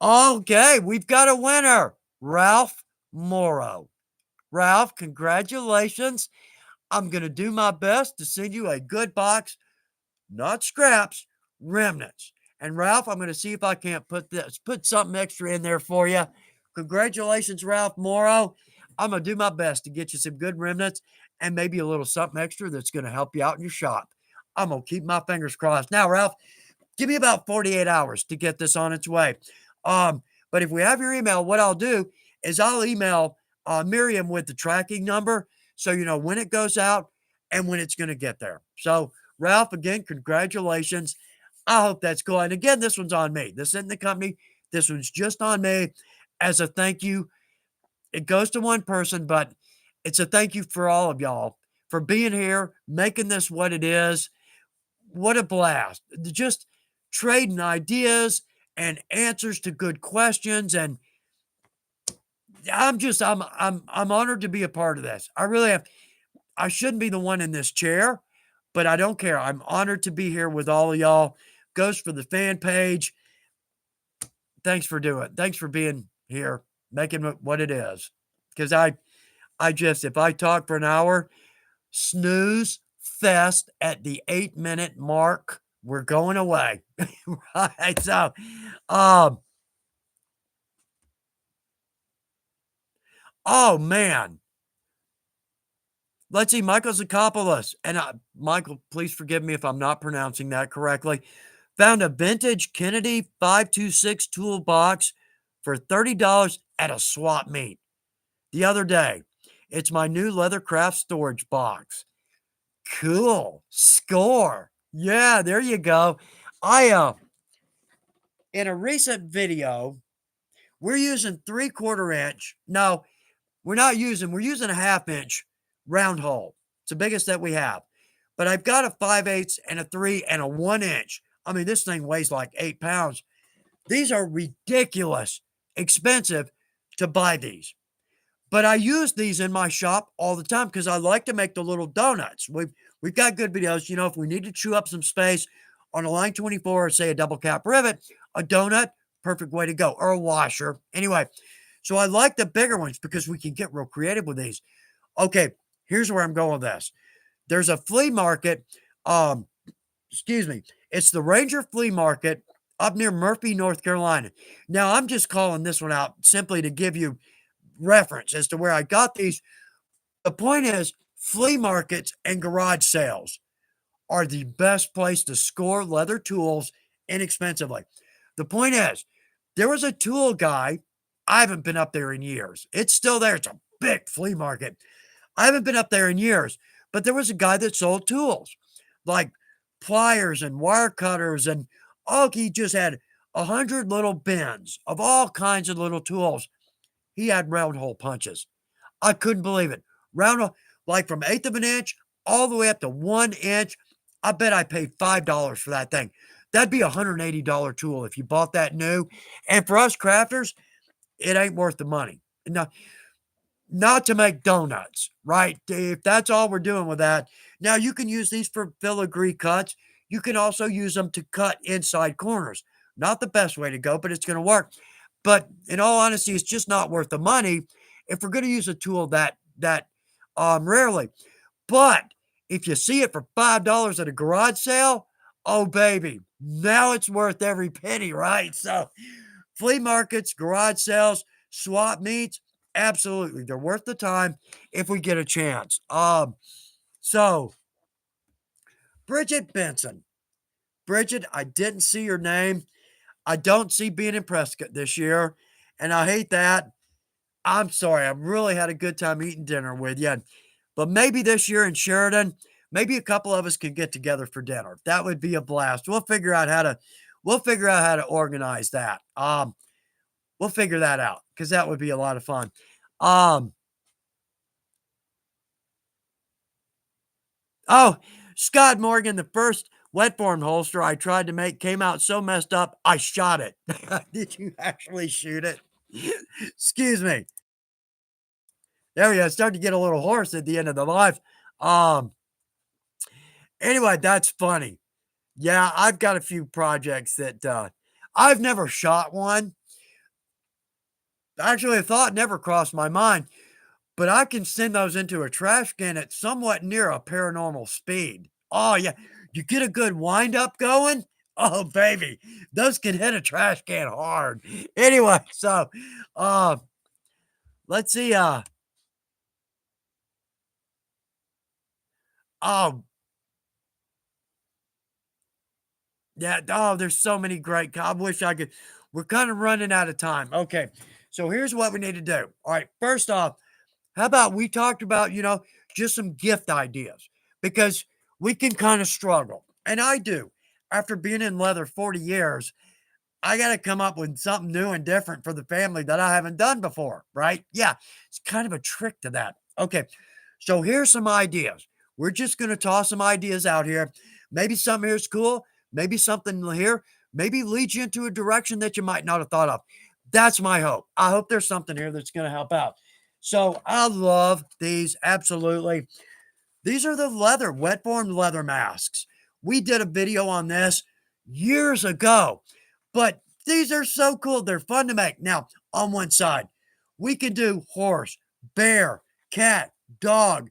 okay, we've got a winner, Ralph Morrow. Ralph, congratulations. I'm going to do my best to send you a good box, not scraps, remnants. And Ralph, I'm going to see if I can't put something extra in there for you. Congratulations, Ralph Morrow. I'm going to do my best to get you some good remnants and maybe a little something extra that's going to help you out in your shop. I'm going to keep my fingers crossed. Now, Ralph, give me about 48 hours to get this on its way. But if we have your email, what I'll do is I'll email Miriam with the tracking number so you know when it goes out and when it's going to get there. So, Ralph, again, congratulations. I hope that's cool. And again, this one's on me. This isn't the company. This one's just on me as a thank you. It goes to one person, but it's a thank you for all of y'all for being here, making this what it is. What a blast. Just trading ideas and answers to good questions. And I'm honored to be a part of this. I really am. I shouldn't be the one in this chair, but I don't care. I'm honored to be here with all of y'all. Goes for the fan page. Thanks for doing it. Thanks for being here, making it what it is. Because if I talk for an hour, snooze fest at the 8-minute mark, we're going away. Right. So, oh man. Let's see, Michael Zakopoulos. And Michael, please forgive me if I'm not pronouncing that correctly. Found a vintage Kennedy 526 toolbox for $30 at a swap meet the other day. It's my new Leathercraft storage box. Cool. Score. Yeah, there you go. In a recent video, we're using 3/4 inch. No, we're using a 1/2 inch round hole. It's the biggest that we have. But I've got a 5/8 and a 3 and a 1 inch. I mean, this thing weighs like 8 pounds. These are ridiculous expensive to buy these. But I use these in my shop all the time because I like to make the little donuts. We've got good videos. You know, if we need to chew up some space on a line 24 or say a double cap rivet, a donut, perfect way to go, or a washer. Anyway, so I like the bigger ones because we can get real creative with these. Okay, here's where I'm going with this. There's a flea market. Excuse me. It's the Ranger Flea Market up near Murphy, North Carolina. Now, I'm just calling this one out simply to give you reference as to where I got these. The point is, flea markets and garage sales are the best place to score leather tools inexpensively. The point is, there was a tool guy. I haven't been up there in years. It's still there. It's a big flea market. I haven't been up there in years, but there was a guy that sold tools like pliers and wire cutters. And he just had 100 little bins of all kinds of little tools. He had round hole punches. I couldn't believe it. Round hole, like from 1/8 of an inch all the way up to 1 inch. I bet I paid $5 for that thing. That'd be a $180 tool if you bought that new. And for us crafters, it ain't worth the money. Not to make donuts, right? If that's all we're doing with that. Now, you can use these for filigree cuts. You can also use them to cut inside corners. Not the best way to go, but it's going to work. But in all honesty, it's just not worth the money if we're going to use a tool that rarely. But if you see it for $5 at a garage sale, oh baby, now it's worth every penny, right? So flea markets, garage sales, swap meets, absolutely, they're worth the time if we get a chance. So Bridget Benson. Bridget, I didn't see your name. I don't see being in Prescott this year, and I hate that. I'm sorry. I really had a good time eating dinner with you. But maybe this year in Sheridan, maybe a couple of us could get together for dinner. That would be a blast. We'll figure out how to organize that. We'll figure that out because that would be a lot of fun. Um, oh, Scott Morgan, the first wet form holster I tried to make came out so messed up, I shot it. Did you actually shoot it? Excuse me. There we go. Starting to get a little hoarse at the end of the live. Um, anyway, that's funny. Yeah, I've got a few projects that I've never shot one. Actually, a thought never crossed my mind, but I can send those into a trash can at somewhat near a paranormal speed. Oh, yeah. You get a good wind up going. Oh, baby. Those can hit a trash can hard. Anyway, so uh, let's see. Oh, yeah. Oh, there's so many great. I wish I could. We're kind of running out of time. Okay. So here's what we need to do. All right. First off, how about we talked about, just some gift ideas because we can kind of struggle. And I do. After being in leather 40 years, I got to come up with something new and different for the family that I haven't done before, right? Yeah, it's kind of a trick to that. Okay, so here's some ideas. We're just going to toss some ideas out here. Maybe something here's cool. Maybe something here maybe leads you into a direction that you might not have thought of. That's my hope. I hope there's something here that's going to help out. So I love these. Absolutely. These are the wet form leather masks. We did a video on this years ago, but these are so cool. They're fun to make. Now, on one side, we can do horse, bear, cat, dog,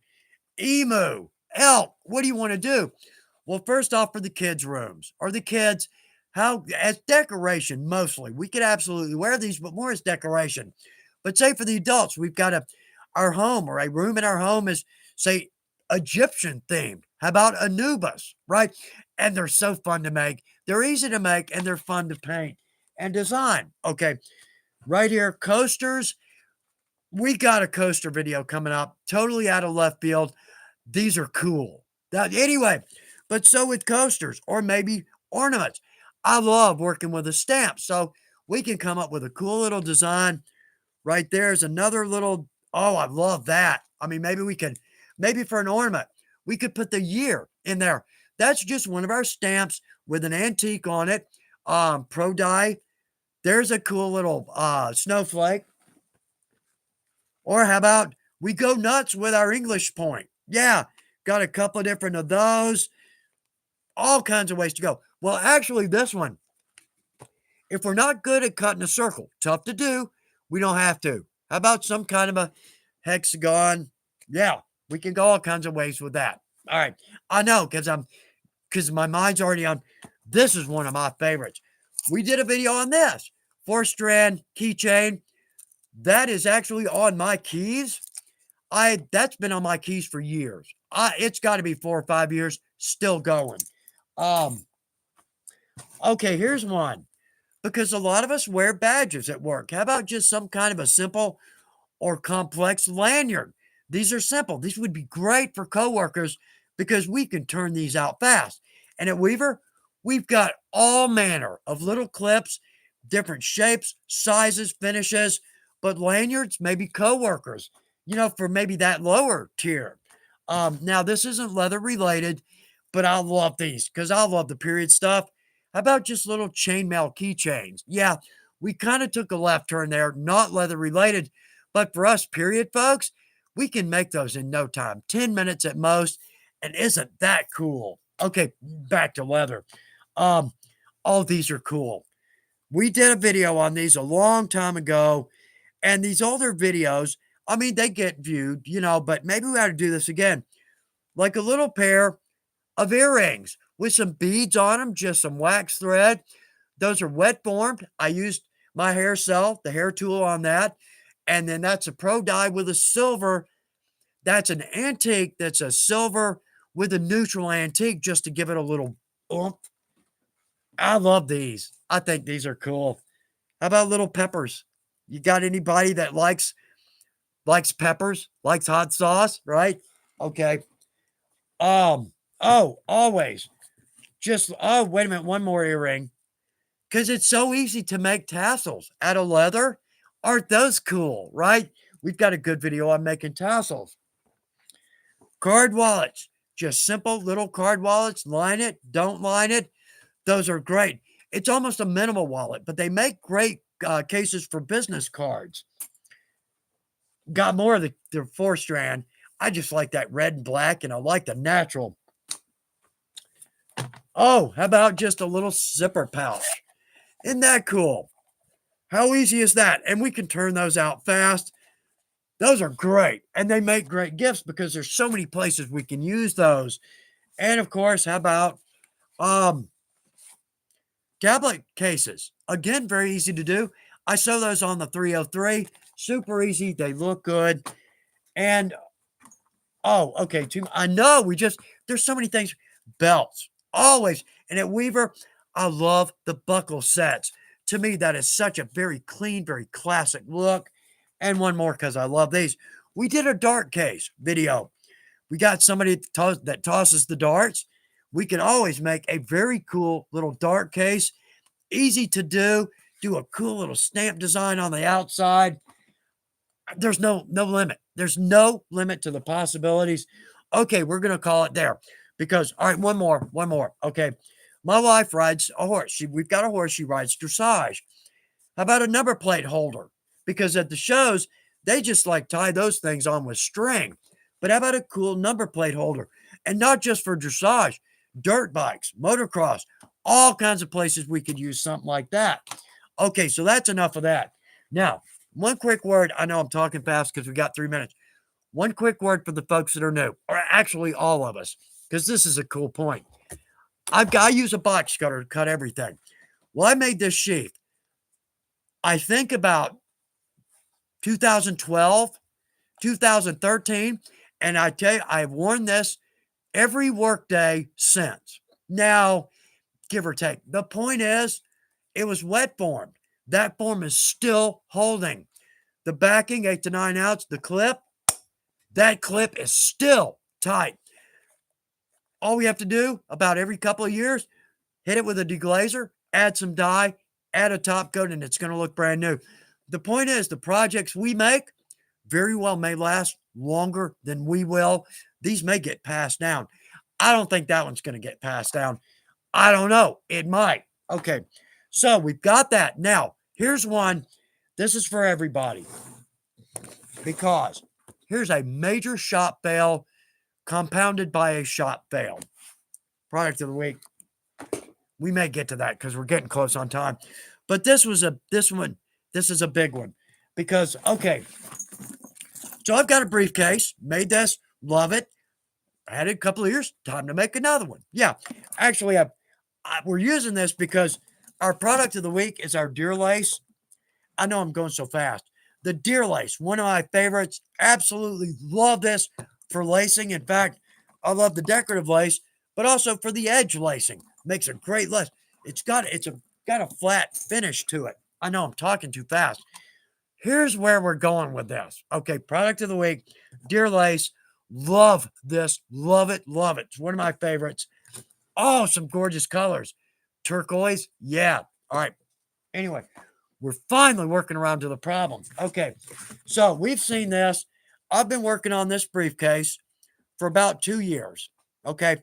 emu, elk. What do you want to do? Well, first off, for the kids' rooms or the kids, how as decoration mostly. We could absolutely wear these, but more as decoration. But say for the adults, we've got our home or a room in our home is say Egyptian themed. How about Anubis, right? And they're so fun to make. They're easy to make and they're fun to paint and design. Okay, right here, coasters. We got a coaster video coming up, totally out of left field. These are cool. Anyway, but so with coasters or maybe ornaments. I love working with a stamp. So we can come up with a cool little design. Right there's another little, oh, I love that. I mean, maybe for an ornament, we could put the year in there. That's just one of our stamps with an antique on it. Pro die. There's a cool little snowflake. Or how about we go nuts with our English point? Yeah, got a couple of different of those. All kinds of ways to go. Well, actually, this one, if we're not good at cutting a circle, tough to do, we don't have to. How about some kind of a hexagon? Yeah, we can go all kinds of ways with that. All right. I know because my mind's already on. This is one of my favorites. We did a video on this 4-strand keychain. That is actually on my keys. That's been on my keys for years. It's got to be 4 or 5 years, still going. Okay, here's one. Because a lot of us wear badges at work. How about just some kind of a simple or complex lanyard? These are simple. These would be great for coworkers because we can turn these out fast. And at Weaver, we've got all manner of little clips, different shapes, sizes, finishes, but lanyards, maybe coworkers, for maybe that lower tier. Now, this isn't leather related, but I love these because I love the period stuff. How about just little chainmail keychains? Yeah, we kind of took a left turn there, not leather related, but for us period folks, we can make those in no time, 10 minutes at most. And isn't that cool? Okay, back to leather. All these are cool. We did a video on these a long time ago, and these older videos, I mean, they get viewed, but maybe we ought to do this again. Like a little pair of earrings with some beads on them, just some wax thread. Those are wet formed. I used my hair cell, the hair tool on that. And then that's a pro dye with a silver. That's an antique. That's a silver with a neutral antique just to give it a little oomph. I love these. I think these are cool. How about little peppers? You got anybody that likes peppers, likes hot sauce, right? Okay. Um, oh, always. Just oh, wait a minute, one more earring. Because it's so easy to make tassels out of leather. Aren't those cool, right? We've got a good video on making tassels. Card wallets. Just simple little card wallets. Line it, don't line it. Those are great. It's almost a minimal wallet, but they make great cases for business cards. Got more of the 4-strand. I just like that red and black, and I like the natural. Oh, how about just a little zipper pouch? Isn't that cool? How easy is that? And we can turn those out fast. Those are great. And they make great gifts because there's so many places we can use those. And of course, how about tablet cases? Again, very easy to do. I sew those on the 303. Super easy. They look good. And oh, okay. I know there's so many things. Belts, always. And at Weaver, I love the buckle sets. To me, that is such a very clean, very classic look. And one more because I love these. We did a dart case video. We got somebody that tosses the darts. We can always make a very cool little dart case. Easy to do. Do a cool little stamp design on the outside. There's no limit. There's no limit to the possibilities. Okay, we're going to call it there because, all right, one more. Okay. My wife rides a horse. We've got a horse. She rides dressage. How about a number plate holder? Because at the shows, they just like tie those things on with string. But how about a cool number plate holder? And not just for dressage, dirt bikes, motocross, all kinds of places we could use something like that. Okay, so that's enough of that. Now, one quick word. I know I'm talking fast because we got 3 minutes. One quick word for the folks that are new, or actually all of us, because this is a cool point. I use a box cutter to cut everything. Well, I made this sheath. I think about 2012, 2013, and I tell you, I've worn this every workday since. Now, give or take. The point is, it was wet formed. That form is still holding. The backing, 8 to 9 ounce, the clip, that clip is still tight. All we have to do about every couple of years, hit it with a deglazer, add some dye, add a top coat, and it's going to look brand new. The point is, the projects we make very well may last longer than we will. These may get passed down. I don't think that one's going to get passed down. I don't know. It might. Okay. So we've got that. Now, here's one. This is for everybody because here's a major shop fail compounded by a shop fail. Product of the week. We may get to that because we're getting close on time. But this is a big one because, okay, so I've got a briefcase, made this, love it. I had it a couple of years, time to make another one. Yeah, actually, we're using this because our product of the week is our deer lace. I know I'm going so fast. The deer lace, one of my favorites. Absolutely love this for lacing. In fact, I love the decorative lace, but also for the edge lacing. Makes a great lace. It's got a flat finish to it. I know I'm talking too fast. Here's where we're going with this. Okay, product of the week, deer lace. Love this. Love it. Love it. It's one of my favorites. Oh, some gorgeous colors. Turquoise. Yeah. All right. Anyway, we're finally working around to the problem. Okay. So we've seen this. I've been working on this briefcase for about 2 years. Okay.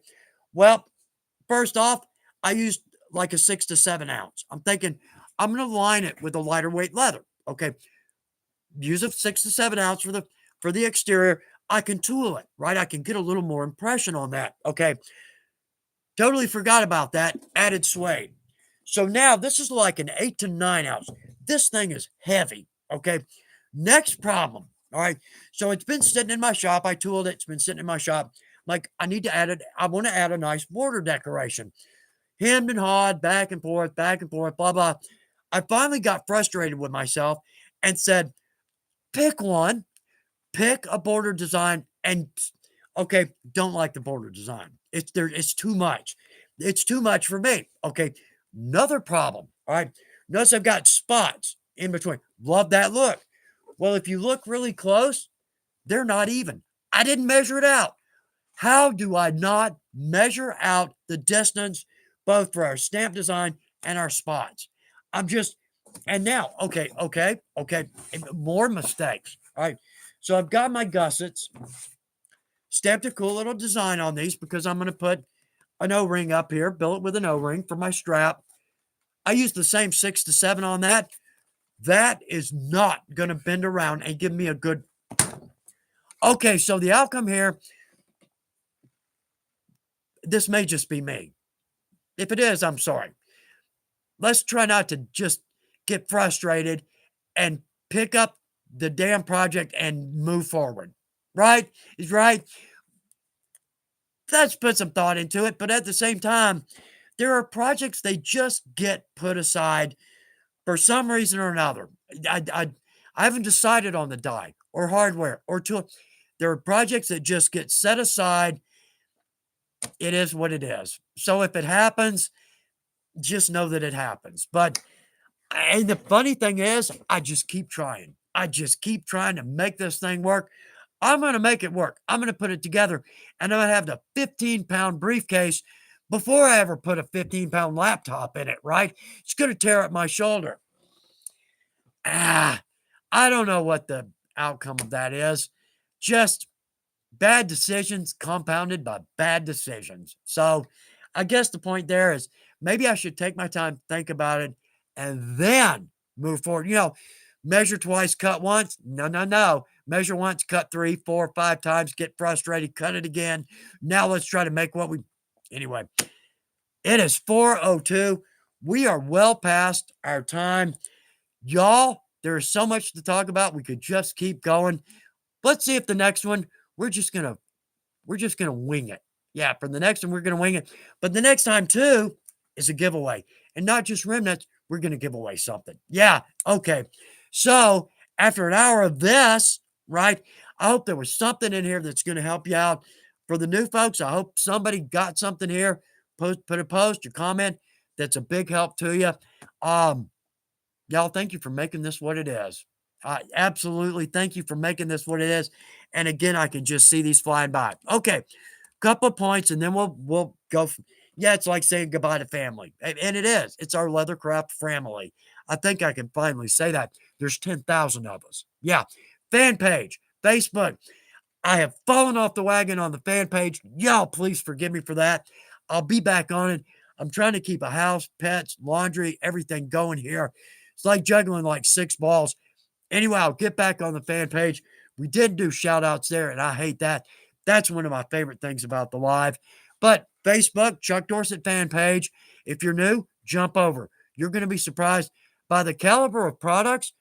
Well, first off, I used like a 6 to 7 ounce. I'm thinking I'm going to line it with a lighter weight leather. Okay. Use a 6 to 7 ounce for the exterior. I can tool it, right? I can get a little more impression on that. Okay. Totally forgot about that. Added suede. So now this is like an 8 to 9 ounce. This thing is heavy. Okay. Next problem. All right. So it's been sitting in my shop. I tooled it. It's been sitting in my shop. Like I need to add it. I want to add a nice border decoration. Hemmed and hawed, back and forth, blah, blah. I finally got frustrated with myself and said, pick one, pick a border design, and okay, don't like the border design. It's too much. It's too much for me. Okay, Another problem, all right? Notice I've got spots in between. Love that look. Well, if you look really close, they're not even. I didn't measure it out. How do I not measure out the distance both for our stamp design and our spots? I'm just, and now, okay, more mistakes. All right. So I've got my gussets, stamped a cool little design on these because I'm going to put an O-ring up here, bill it with an O-ring for my strap. I use the same 6 to 7 on that. That is not going to bend around and give me a good. Okay, so the outcome here, this may just be me. If it is, I'm sorry. Let's try not to just get frustrated and pick up the damn project and move forward. Right? Is right. Let's put some thought into it. But at the same time, there are projects they just get put aside for some reason or another. I haven't decided on the die or hardware or tool. There are projects that just get set aside. It is what it is. So if it happens, just know that it happens. But and the funny thing is, I just keep trying. I just keep trying to make this thing work. I'm going to make it work. I'm going to put it together, and I'm going to have the 15-pound briefcase before I ever put a 15-pound laptop in it, right? It's going to tear up my shoulder. I don't know what the outcome of that is. Just bad decisions compounded by bad decisions. So I guess the point there is maybe I should take my time, think about it, and then move forward. Measure twice, cut once. No. Measure once, cut 3, 4, 5 times, get frustrated, cut it again. Now let's try to make what we. Anyway, it is 4:02. We are well past our time. Y'all, there is so much to talk about. We could just keep going. Let's see if the next one, we're just gonna wing it. Yeah, for the next one, we're gonna wing it. But the next time too is a giveaway. And not just remnants, we're gonna give away something. Yeah, okay. So after an hour of this, right? I hope there was something in here that's gonna help you out. For the new folks, I hope somebody got something here. Put a post, your comment. That's a big help to you. Y'all, thank you for making this what it is. Absolutely, thank you for making this what it is. And again, I can just see these flying by. Okay, couple of points, and then we'll go. Yeah, it's like saying goodbye to family, and it is. It's our Leathercraft family. I think I can finally say that. There's 10,000 of us. Yeah, fan page, Facebook. I have fallen off the wagon on the fan page. Y'all, please forgive me for that. I'll be back on it. I'm trying to keep a house, pets, laundry, everything going here. It's like juggling like 6 balls. Anyway, I'll get back on the fan page. We did do shout outs there, and I hate that. That's one of my favorite things about the live. But Facebook, Chuck Dorsett fan page. If you're new, jump over. You're going to be surprised by the caliber of products,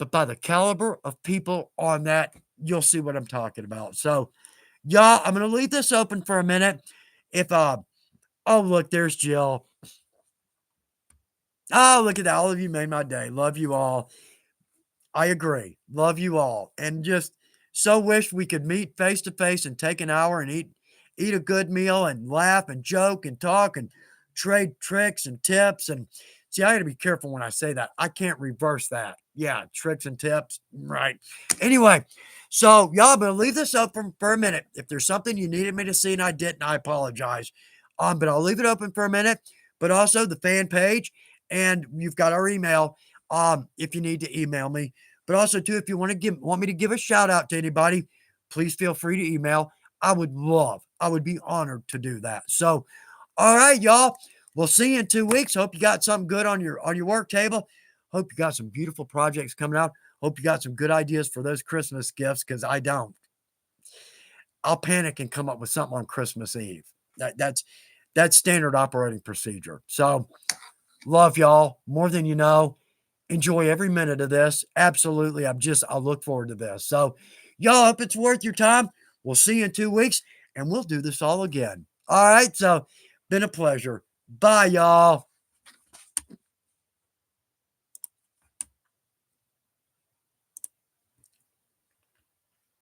but by the caliber of people on that. You'll see what I'm talking about. So, y'all, I'm going to leave this open for a minute. If, oh, look, there's Jill. Oh, look at that. All of you made my day. Love you all. I agree. Love you all. And just so wish we could meet face to face and take an hour and eat a good meal and laugh and joke and talk and trade tricks and tips. And see, I got to be careful when I say that. I can't reverse that. Yeah, tricks and tips. Right. Anyway, so y'all, I'm going to leave this open for a minute. If there's something you needed me to see and I didn't, I apologize. But I'll leave it open for a minute. But also the fan page, and you've got our email. If you need to email me, but also too, if you want me to give a shout out to anybody, please feel free to email. I would be honored to do that. So, all right, y'all, we'll see you in 2 weeks. Hope you got something good on your work table. Hope you got some beautiful projects coming out. Hope you got some good ideas for those Christmas gifts, because I don't. I'll panic and come up with something on Christmas Eve. That's standard operating procedure. So, love y'all more than you know. Enjoy every minute of this. Absolutely. I look forward to this. So, y'all, hope it's worth your time. We'll see you in 2 weeks, and we'll do this all again. All right. So, been a pleasure. Bye, y'all.